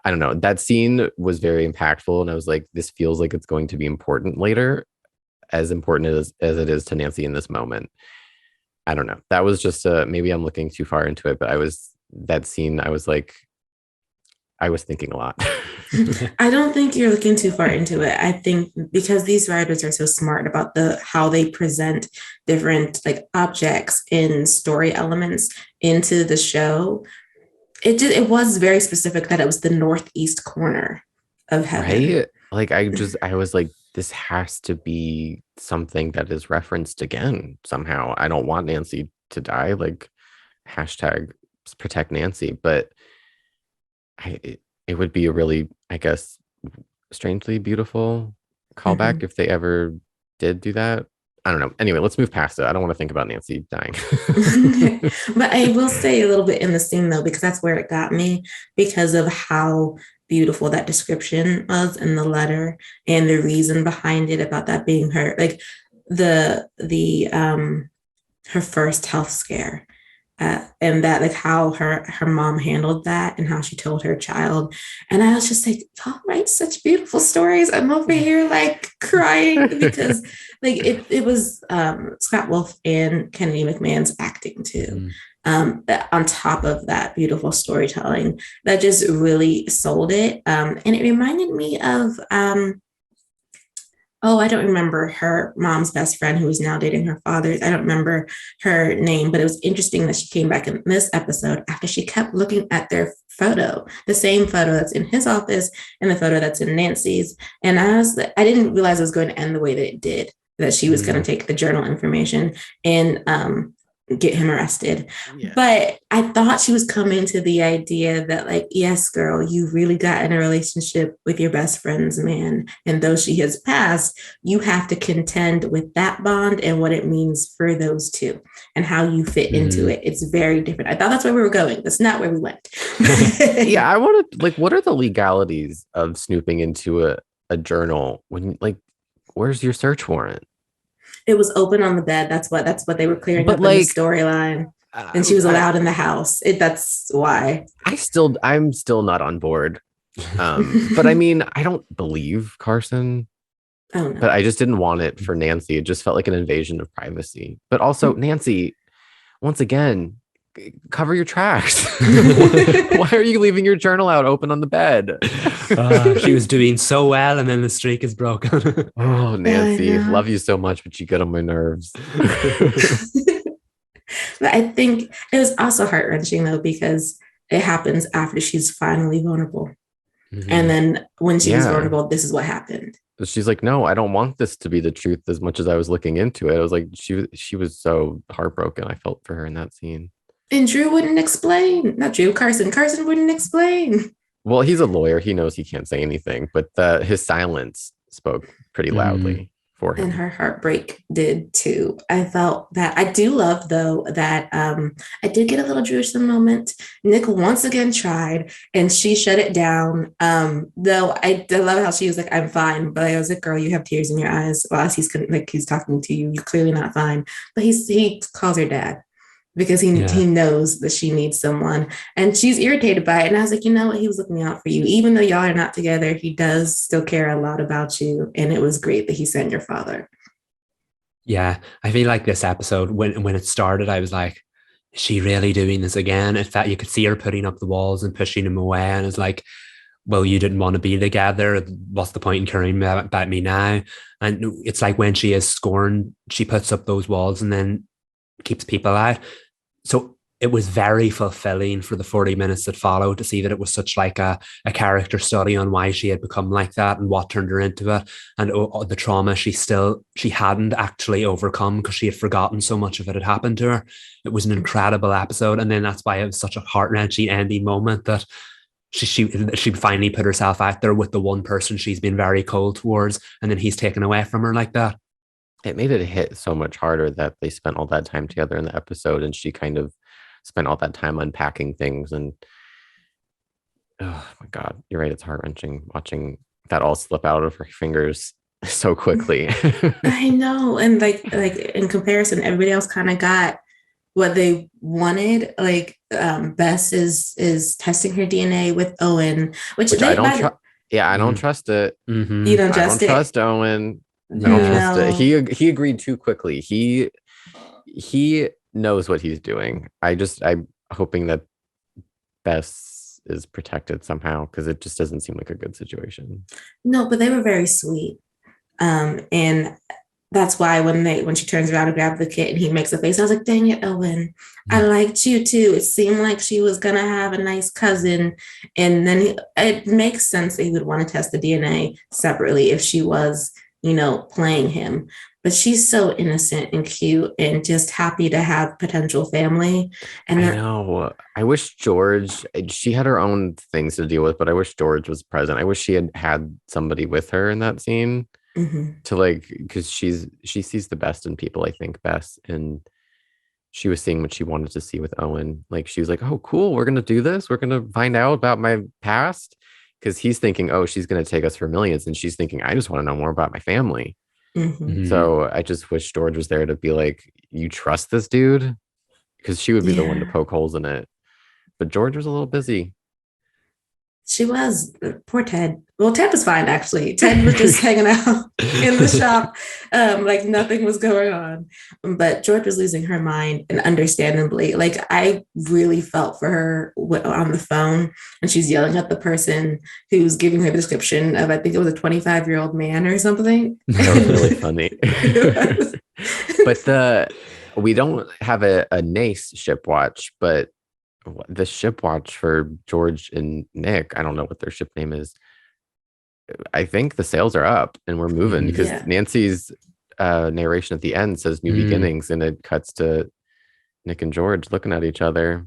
I don't know. That scene was very impactful, and I was like, this feels like it's going to be important later, as important as it is to Nancy in this moment. I don't know. That was just maybe I'm looking too far into it, but that scene, I was like, I was thinking a lot. I don't think you're looking too far into it. I think because these writers are so smart about how they present different like objects and story elements into the show, it was very specific that it was the northeast corner of heaven. Right? Like I was like, this has to be something that is referenced again somehow. I don't want Nancy to die. Like hashtag protect Nancy, but it would be a really, I guess, strangely beautiful callback if they ever did do that. I don't know. Anyway, let's move past it. I don't want to think about Nancy dying. But I will say a little bit in the scene though, because that's where it got me because of how beautiful that description was in the letter and the reason behind it about that being her, like the her first health scare. And that like how her mom handled that and how she told her child. And I was just like, y'all write such beautiful stories. I'm over here like crying because like it was Scott Wolf and Kennedy McMahon's acting too. That on top of that beautiful storytelling that just really sold it. And it reminded me of I don't remember her mom's best friend who is now dating her father's. I don't remember her name, but it was interesting that she came back in this episode after she kept looking at their photo, the same photo that's in his office and the photo that's in Nancy's. And I didn't realize it was going to end the way that it did, that she was going to take the journal information and get him arrested. Yeah. But I thought she was coming to the idea that like, yes, girl, you really got in a relationship with your best friend's man. And though she has passed, you have to contend with that bond and what it means for those two and how you fit into it. It's very different. I thought that's where we were going. That's not where we went. Yeah, I want to like, what are the legalities of snooping into a journal when like, where's your search warrant? It was open on the bed. That's what they were clearing up like, in the storyline. And she was allowed in the house. That's why. I'm still not on board. But I mean, I don't believe Carson. Oh, no. But I just didn't want it for Nancy. It just felt like an invasion of privacy. But also, Nancy, once again, cover your tracks. Why are you leaving your journal out open on the bed? She was doing so well and then the streak is broken. Oh, Nancy, love you so much, but you get on my nerves. But I think it was also heart-wrenching though, because it happens after she's finally vulnerable. And then when she was vulnerable, this is what happened. She's like, no, I don't want this to be the truth as much as I was looking into it. I was like, she was so heartbroken. I felt for her in that scene. And Drew wouldn't explain. Not Drew, Carson. Carson wouldn't explain. Well, he's a lawyer. He knows he can't say anything, but his silence spoke pretty loudly for him. And her heartbreak did too. I felt that. I do love though that I did get a little Jewish moment. Nick once again tried and she shut it down. Though I love how she was like, I'm fine. But I was like, girl, you have tears in your eyes. While he's talking to you. You're clearly not fine. But he calls her dad. Because he knows that she needs someone and she's irritated by it. And I was like, you know what? He was looking out for you. Even though y'all are not together, he does still care a lot about you. And it was great that he sent your father. Yeah. I feel like this episode, when it started, I was like, is she really doing this again? In fact, you could see her putting up the walls and pushing him away. And it's like, well, you didn't want to be together. What's the point in caring about me now? And it's like when she is scorned, she puts up those walls and then keeps people out. So it was very fulfilling for the 40 minutes that followed to see that it was such like a character study on why she had become like that and what turned her into it. And the trauma she hadn't actually overcome because she had forgotten so much of it had happened to her. It was an incredible episode. And then that's why it was such a heart-wrenching ending moment that she finally put herself out there with the one person she's been very cold towards. And then he's taken away from her like that. It made it hit so much harder that they spent all that time together in the episode and she kind of spent all that time unpacking things. And Oh my God, you're right. It's heart-wrenching watching that all slip out of her fingers so quickly. I know. And like in comparison, everybody else kind of got what they wanted. Like Bess is testing her DNA with Owen, which Which I they don't by the trust. Yeah, I don't Mm. trust it. you Mm-hmm. don't I don't trust it. trust Owen. I don't trust it. No. He agreed too quickly. He knows what he's doing. I'm hoping that Bess is protected somehow because it just doesn't seem like a good situation. No, but they were very sweet. And that's why when she turns around to grab the kit and he makes a face, I was like, dang it, Owen. I liked you too. It seemed like she was gonna have a nice cousin. And then it makes sense that he would want to test the DNA separately if she was, playing him. But she's so innocent and cute and just happy to have potential family. And I that, know. I wish George, she had her own things to deal with, but I wish George was present. I wish she had somebody with her in that scene mhm. to like, because she sees the best in people, I think, Bess. And she was seeing what she wanted to see with Owen. Like, she was like, oh, cool, we're going to do this. We're going to find out about my past. Because he's thinking, oh, she's going to take us for millions. And she's thinking, I just want to know more about my family. Mhm. Mm-hmm. So I just wish George was there to be like, you trust this dude? Because she would be the one to Yeah. poke holes in it. But George was a little busy. She was. Poor Ted. Well, Ted was fine actually. Ted was just hanging out in the shop, like nothing was going on. But George was losing her mind, and understandably, like I really felt for her on the phone, and she's yelling at the person who's giving her the description of, I think it was a 25-year-old man or something. That was really funny. But we don't have a Nace ship watch, but the ship watch for George and Nick, I don't know what their ship name is. I think the sails are up and we're moving because Yeah. Nancy's narration at the end says new beginnings, and it cuts to Nick and George looking at each other.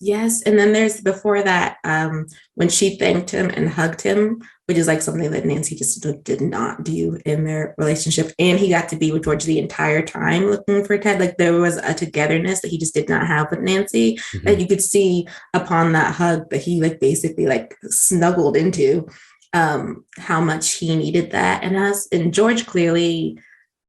Yes, and then there's before that, when she thanked him and hugged him, which is like something that Nancy just did not do in their relationship. And he got to be with George the entire time looking for Ted. Like there was a togetherness that he just did not have with Nancy, Mm-hmm. that you could see upon that hug that he like basically like snuggled into, how much he needed that. And George clearly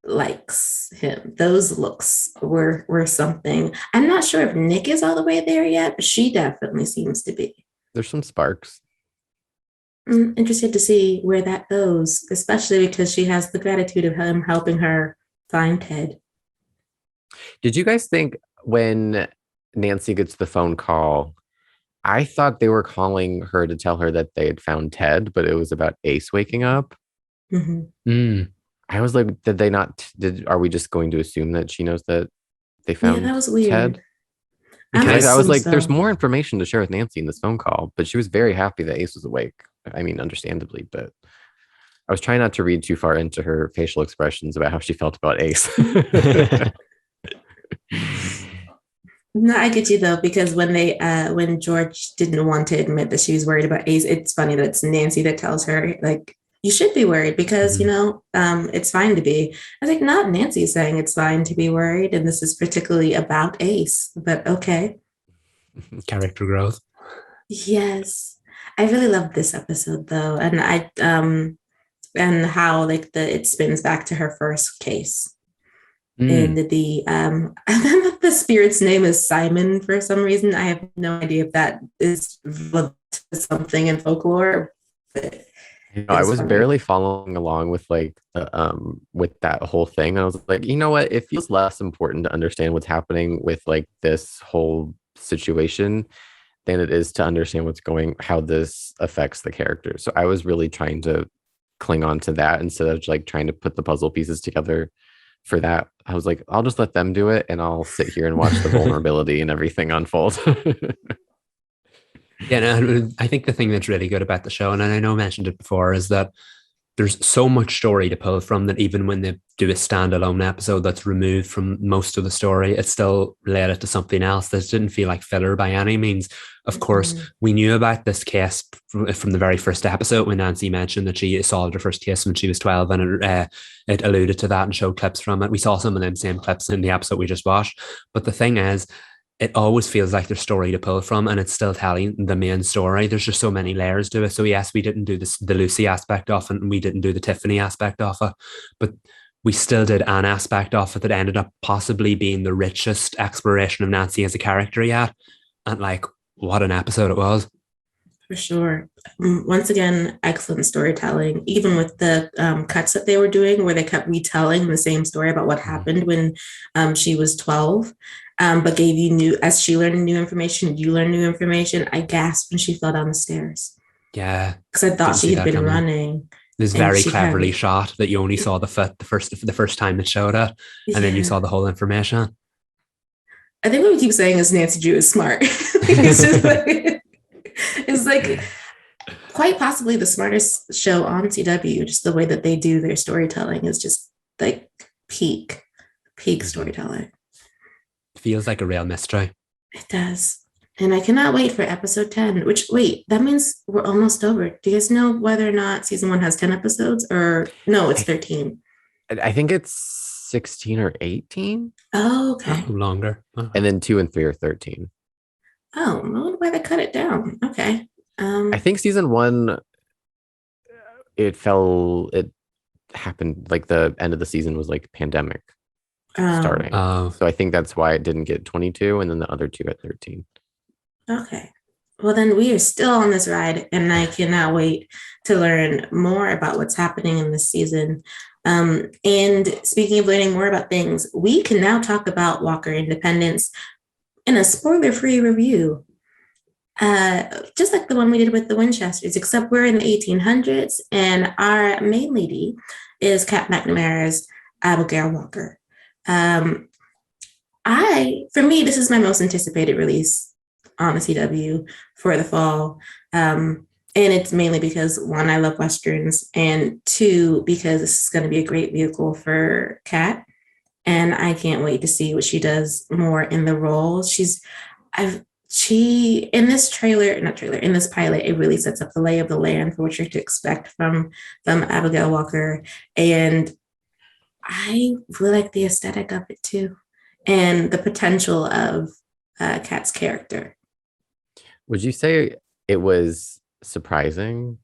likes him. Those looks were something. I'm not sure if Nick is all the way there yet, but she definitely seems to be. There's some sparks. I'm interested to see where that goes, especially because she has the gratitude of him helping her find Ted. Did you guys think when Nancy gets the phone call, I thought they were calling her to tell her that they had found Ted, but it was about Ace waking up. Mm-hmm. Mm. I was like, did they not? Are we just going to assume that she knows that they Yeah, found that was weird. Ted? I'm Because I was assume like, there's so. more information to share with Nancy in this phone call, but she was very happy that Ace was awake. I mean, understandably, but I was trying not to read too far into her facial expressions about how she felt about Ace. No, I get you though, because when George didn't want to admit that she was worried about Ace, it's funny that it's Nancy that tells her, like, you should be worried because, it's fine to be. I think not Nancy saying it's fine to be worried, and this is particularly about Ace, but okay. Character growth. Yes. I really loved this episode though. And how like it spins back to her first case. And the spirit's name is Simon for some reason. I have no idea if that is something in folklore, but I it's was funny. barely following along with with that whole thing. I was like, you know what? It feels less important to understand what's happening with like this whole situation than it is to understand how this affects the character. So I was really trying to cling on to that instead of like trying to put the puzzle pieces together for that. I was like, I'll just let them do it and I'll sit here and watch the vulnerability and everything unfold. Yeah, no, I think the thing that's really good about the show, and I know I mentioned it before, is that there's so much story to pull from that even when they do a standalone episode that's removed from most of the story, it's still related to something else that didn't feel like filler by any means. Of course, we knew about this case from the very first episode when Nancy mentioned that she solved her first case when she was 12, and it alluded to that and showed clips from it. We saw some of them same clips in the episode we just watched. But the thing is, it always feels like there's story to pull from, and it's still telling the main story. There's just so many layers to it. So yes, we didn't do the Lucy aspect of it, and we didn't do the Tiffany aspect of it, but we still did an aspect of it that ended up possibly being the richest exploration of Nancy as a character yet. And like, what an episode it was. For sure. Once again, excellent storytelling, even with the cuts that they were doing where they kept retelling the same story about what happened when she was 12, but gave you as she learned new information, you learned new information. I gasped when she fell down the stairs. Yeah. Because I thought she had been running. It was very cleverly shot that you only saw the foot the first time it showed it, and then you saw the whole information. I think what we keep saying is Nancy Drew is smart. It's like quite possibly the smartest show on CW. Just the way that they do their storytelling is just like peak storytelling. It feels like a real mystery. It does. And I cannot wait for episode 10, that means we're almost over. Do you guys know whether or not season 1 has 10 episodes or no, it's 13? I think it's 16 or 18. Oh, okay. Longer. Oh. And then 2 and 3 are 13. Oh, I wonder why they cut it down. Okay. I think season 1, it happened like the end of the season was like pandemic starting. So I think that's why it didn't get 22 and then the other 2 at 13. Okay. Well, then we are still on this ride, and I cannot wait to learn more about what's happening in this season. And speaking of learning more about things, we can now talk about Walker Independence in a spoiler-free review. Just like the one we did with the Winchesters, except we're in the 1800s, and our main lady is Kat McNamara's Abigail Walker. For me, this is my most anticipated release on the CW for the fall. And it's mainly because 1, I love Westerns, and 2, because this is going to be a great vehicle for Kat. And I can't wait to see what she does more in the role. In this pilot, it really sets up the lay of the land for what you're to expect from Abigail Walker. And I really like the aesthetic of it too, and the potential of Kat's character. Would you say it was surprising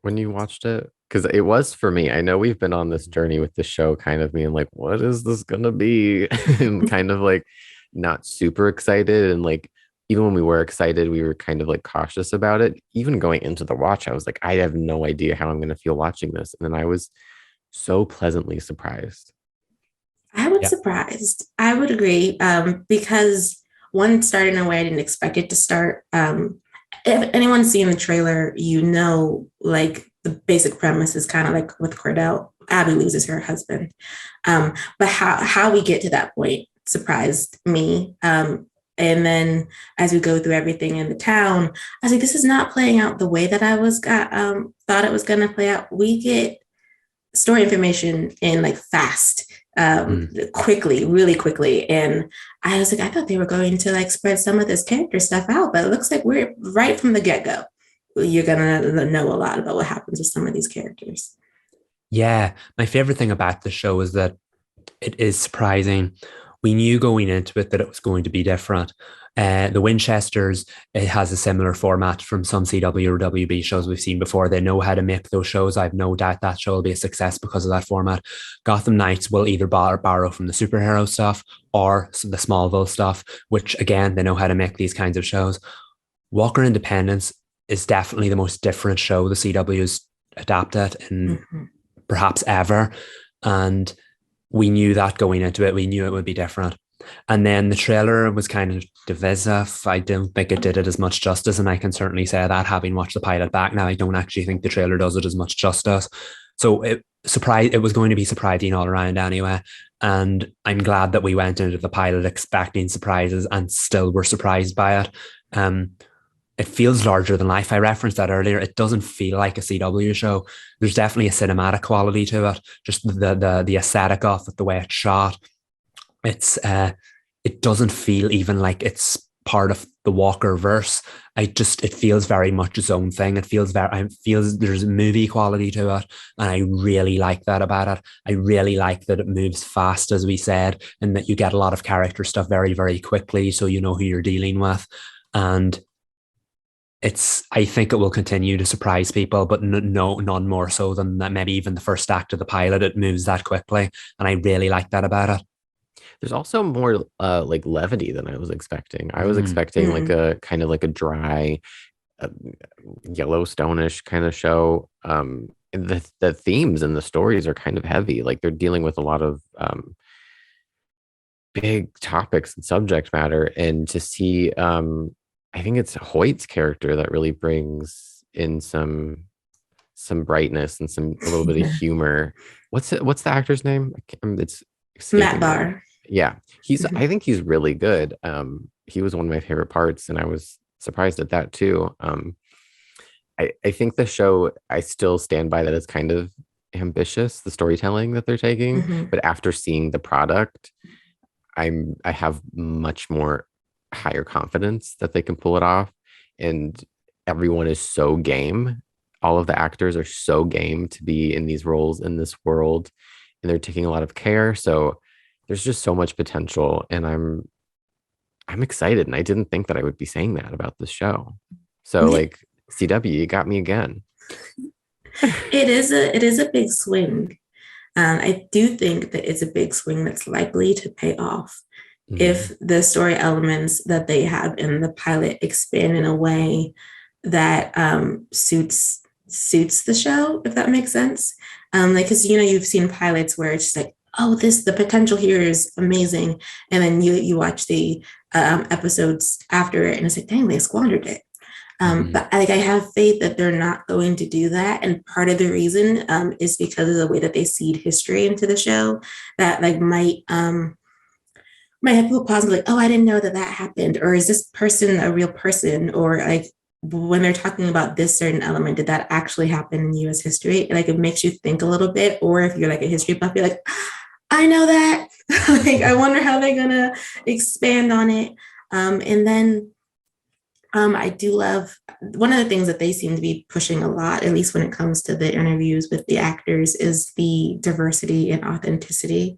when you watched it? Because it was for me. I know we've been on this journey with the show, kind of being like, what is this going to be? And kind of like not super excited. And like, even when we were excited, we were kind of like cautious about it. Even going into the watch, I was like, I have no idea how I'm going to feel watching this. And then I was so pleasantly surprised. I was surprised. I would agree, because one started in a way I didn't expect it to start. If anyone's seen the trailer, like the basic premise is kind of like with Cordell. Abby loses her husband. But how we get to that point surprised me. And then as we go through everything in the town, I was like, this is not playing out the way that I thought it was going to play out. We get story information in like fast, really quickly. And I was like, I thought they were going to like spread some of this character stuff out, but it looks like we're right from the get-go. You're going to know a lot about what happens with some of these characters. Yeah. My favorite thing about the show is that it is surprising. We knew going into it that it was going to be different. The Winchesters, it has a similar format from some CW or WB shows we've seen before. They know how to make those shows. I have no doubt that show will be a success because of that format. Gotham Knights will either borrow from the superhero stuff or the Smallville stuff, which again, they know how to make these kinds of shows. Walker Independence is definitely the most different show the CW's adapted in perhaps ever. And we knew that going into it. We knew it would be different. And then the trailer was kind of divisive. I don't think it did it as much justice, and I can certainly say that having watched the pilot back now. I don't actually think the trailer does it as much justice. So it was going to be surprising all around anyway. And I'm glad that we went into the pilot expecting surprises and still were surprised by it. It feels larger than life. I referenced that earlier. It doesn't feel like a CW show. There's definitely a cinematic quality to it. Just the aesthetic of it, the way it's shot. It doesn't feel even like it's part of the Walker verse. It feels very much its own thing. It feels there's a movie quality to it, and I really like that about it. I really like that it moves fast, as we said, and that you get a lot of character stuff very, very quickly, so you know who you're dealing with. And I think it will continue to surprise people, but none more so than that. Maybe even the first act of the pilot, it moves that quickly, and I really like that about it. There's also more like levity than I was expecting. I was expecting like a kind of like a dry, Yellowstone-ish kind of show. The themes and the stories are kind of heavy. Like they're dealing with a lot of big topics and subject matter, and to see I think it's Hoyt's character that really brings in some brightness and a little bit of humor. What's the actor's name? It's Matt Barr. Yeah, I think he's really good. He was one of my favorite parts, and I was surprised at that too. I think the show, I still stand by that it's kind of ambitious, the storytelling that they're taking. But after seeing the product, I have much more higher confidence that they can pull it off, and everyone is so game. All of the actors are so game to be in these roles in this world, and they're taking a lot of care. So there's just so much potential, and I'm excited, and I didn't think that I would be saying that about this show. So like CW, you got me again. It is a big swing. I do think that it's a big swing that's likely to pay off if the story elements that they have in the pilot expand in a way that suits the show, if that makes sense. Like, because you've seen pilots where it's just like, oh, the potential here is amazing, and then you watch the episodes after it, and it's like, dang, they squandered it. But like, I have faith that they're not going to do that, and part of the reason is because of the way that they seed history into the show. That like might have people pause and be like, oh, I didn't know that happened, or is this person a real person, or like when they're talking about this certain element, did that actually happen in U.S. history? Like it makes you think a little bit, or if you're like a history buff, you're like, I know that. Like I wonder how they're gonna expand on it. And then I do love one of the things that they seem to be pushing a lot, at least when it comes to the interviews with the actors, is the diversity and authenticity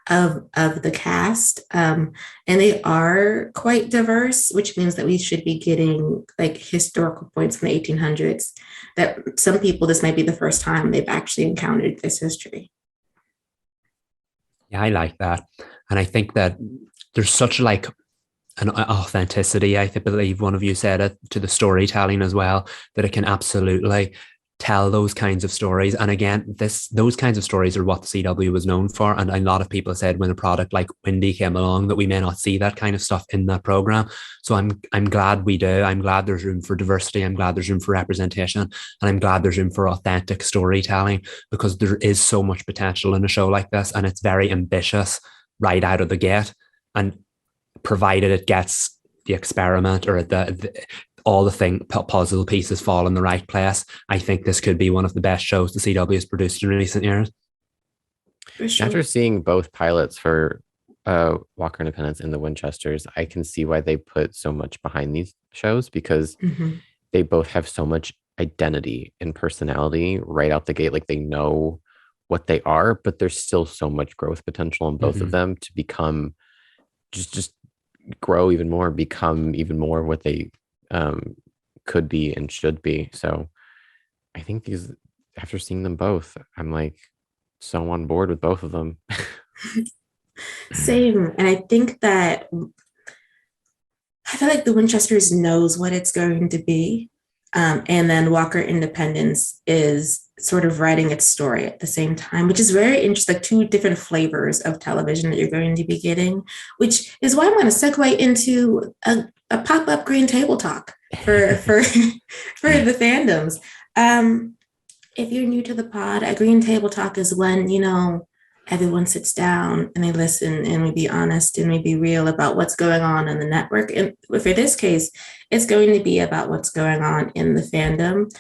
of the cast. And they are quite diverse, which means that we should be getting like historical points from the 1800s that some people, this might be the first time they've actually encountered this history. Yeah, I like that. And I think that there's such like an authenticity, I believe one of you said it, to the storytelling as well, that it can absolutely tell those kinds of stories. And again, those kinds of stories are what the CW was known for. And a lot of people said when a product like Windy came along that we may not see that kind of stuff in that program. So I'm glad we do. I'm glad there's room for diversity. I'm glad there's room for representation, and I'm glad there's room for authentic storytelling, because there is so much potential in a show like this, and it's very ambitious right out of the gate. And provided it gets the experiment or all the puzzle pieces fall in the right place, I think this could be one of the best shows the CW has produced in recent years. Sure. After seeing both pilots for Walker Independence and the Winchesters, I can see why they put so much behind these shows, because they both have so much identity and personality right out the gate. Like they know what they are, but there's still so much growth potential in both of them to become just grow even more, become even more what they could be and should be. So I think after seeing them both, I'm like so on board with both of them. Same. And I think that I feel like the Winchesters knows what it's going to be. And then Walker Independence is sort of writing its story at the same time, which is very interesting, like two different flavors of television that you're going to be getting, which is why I'm going to segue into a pop-up green table talk for the fandoms. If you're new to the pod, a green table talk is when, everyone sits down and they listen, and we be honest and we be real about what's going on in the network. And for this case, it's going to be about what's going on in the fandom.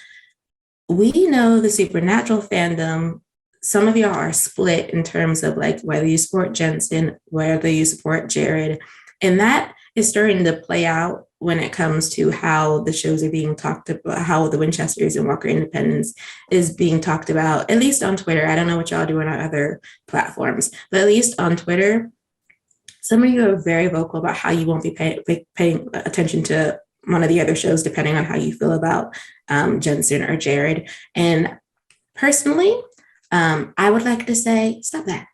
We know the Supernatural fandom, some of y'all are split in terms of like whether you support Jensen, whether you support Jared. And that is starting to play out when it comes to how the shows are being talked about, how the Winchesters and Walker Independence is being talked about, at least on Twitter. I don't know what y'all do on other platforms, but at least on Twitter, some of you are very vocal about how you won't be paying attention to one of the other shows, depending on how you feel about Jensen or Jared. And personally, I would like to say, stop that.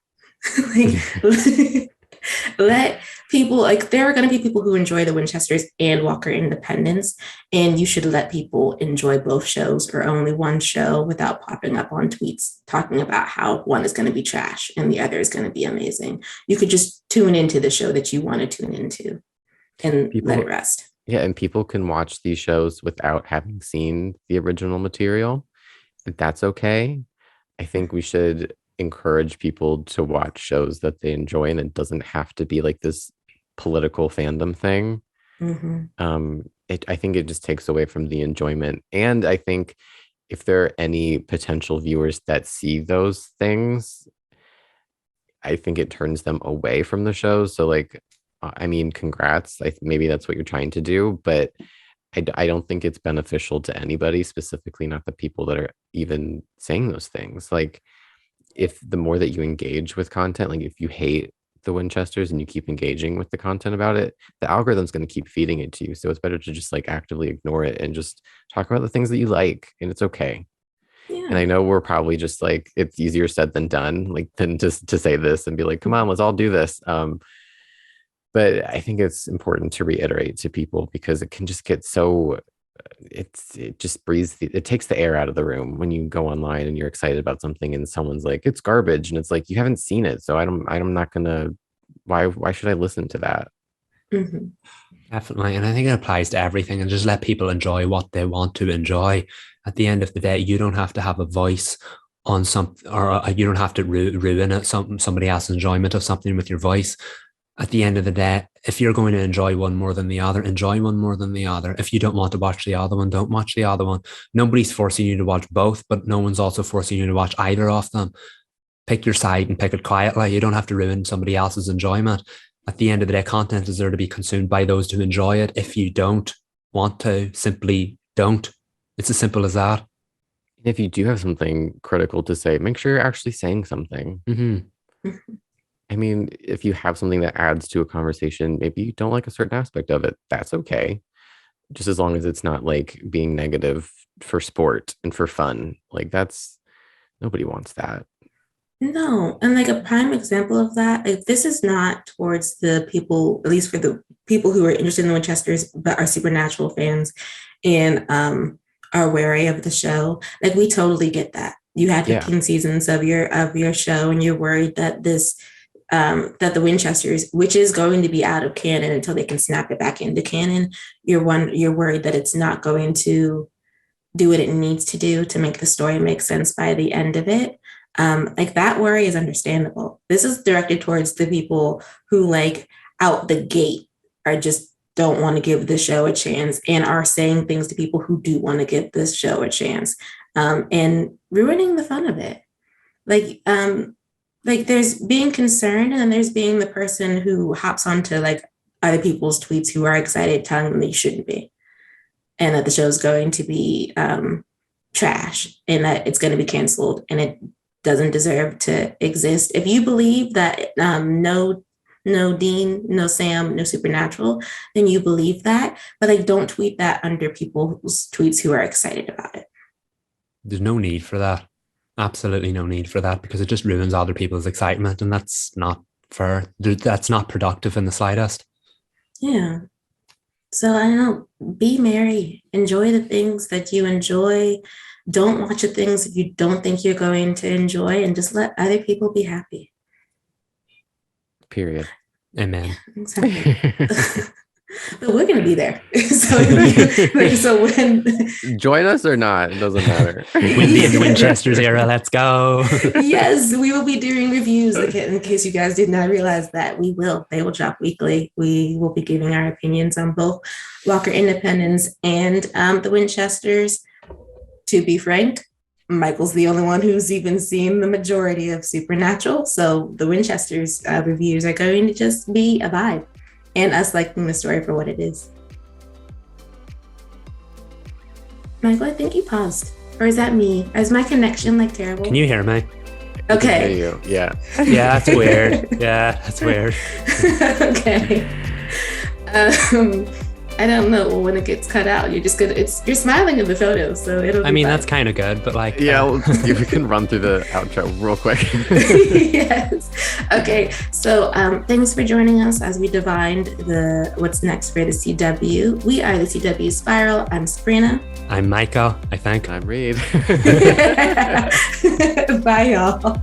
Let people, like, there are going to be people who enjoy the Winchesters and Walker Independence, and you should let people enjoy both shows or only one show without popping up on tweets talking about how one is going to be trash and the other is going to be amazing. You could just tune into the show that you want to tune into and let it rest. Yeah, and people can watch these shows without having seen the original material. That's okay. I think we should encourage people to watch shows that they enjoy, and it doesn't have to be like this political fandom thing. I think it just takes away from the enjoyment. And I think if there are any potential viewers that see those things, I think it turns them away from the shows. So like, I mean, congrats. Maybe that's what you're trying to do, but I don't think it's beneficial to anybody, specifically not the people that are even saying those things. Like, if the more that you engage with content, like if you hate the Winchesters and you keep engaging with the content about it, the algorithm's going to keep feeding it to you. So it's better to just like actively ignore it and just talk about the things that you like, and it's okay. Yeah. And I know we're probably just like, it's easier said than done, like than just to say this and be like, come on, let's all do this. But I think it's important to reiterate to people, because it can just get so, it just breathes, it takes the air out of the room when you go online and you're excited about something and someone's like, it's garbage, and it's like, you haven't seen it, so I'm not gonna, why should I listen to that? Mm-hmm. Definitely. And I think it applies to everything, and just let people enjoy what they want to enjoy. At the end of the day, you don't have to have a voice on something, or you don't have to ruin somebody else's enjoyment of something with your voice. At the end of the day, if you're going to enjoy one more than the other, enjoy one more than the other. If you don't want to watch the other one, don't watch the other one. Nobody's forcing you to watch both, but no one's also forcing you to watch either of them. Pick your side and pick it quietly. You don't have to ruin somebody else's enjoyment. At the end of the day, content is there to be consumed by those who enjoy it. If you don't want to, simply don't. It's as simple as that. If you do have something critical to say, make sure you're actually saying something. Mm-hmm. I mean, if you have something that adds to a conversation, maybe you don't like a certain aspect of it, that's okay. Just as long as it's not like being negative for sport and for fun. Like, that's, nobody wants that. No. And like a prime example of that, like, this is not towards the people, at least for the people who are interested in the Winchesters, but are Supernatural fans and are wary of the show. Like, we totally get that. You had 15 seasons of your show, and you're worried that that the Winchesters, which is going to be out of canon until they can snap it back into canon, you're worried that it's not going to do what it needs to do to make the story make sense by the end of it. Like, that worry is understandable. This is directed towards the people who, like, out the gate are just don't want to give the show a chance and are saying things to people who do want to give this show a chance, and ruining the fun of it. Like, there's being concerned, and then there's being the person who hops onto like other people's tweets who are excited, telling them they shouldn't be, and that the show's going to be trash, and that it's going to be canceled, and it doesn't deserve to exist. If you believe that no Dean, no Sam, no Supernatural, then you believe that, but like, don't tweet that under people's tweets who are excited about it. There's no need for that. Absolutely no need for that, because it just ruins other people's excitement, and that's not fair. That's not productive in the slightest. Yeah. So I don't know, be merry, enjoy the things that you enjoy. Don't watch the things that you don't think you're going to enjoy, and just let other people be happy. Period. Amen. Exactly. But we're going to be there. So when join us or not, it doesn't matter. With the Winchesters era, let's go. Yes, we will be doing reviews. In case you guys did not realize that, we will. They will drop weekly. We will be giving our opinions on both Walker Independence and the Winchesters. To be frank, Michael's the only one who's even seen the majority of Supernatural. So the Winchesters reviews are going to just be a vibe. and us liking the story for what it is. Michael, I think you paused. Or is that me? Is my connection like terrible? Can you hear me? Okay. Yeah. Yeah, that's weird. Yeah, that's weird. Okay. I don't know when it gets cut out. You're just you're smiling in the photo, so it'll be I mean, fine. that's kind of good, but like... Yeah, we can run through the outro real quick. Yes. Okay, so thanks for joining us as we divined what's next for the CW. We are the CW Spiral. I'm Sabrina. I'm Michael, I think. I'm Reed. Bye, y'all.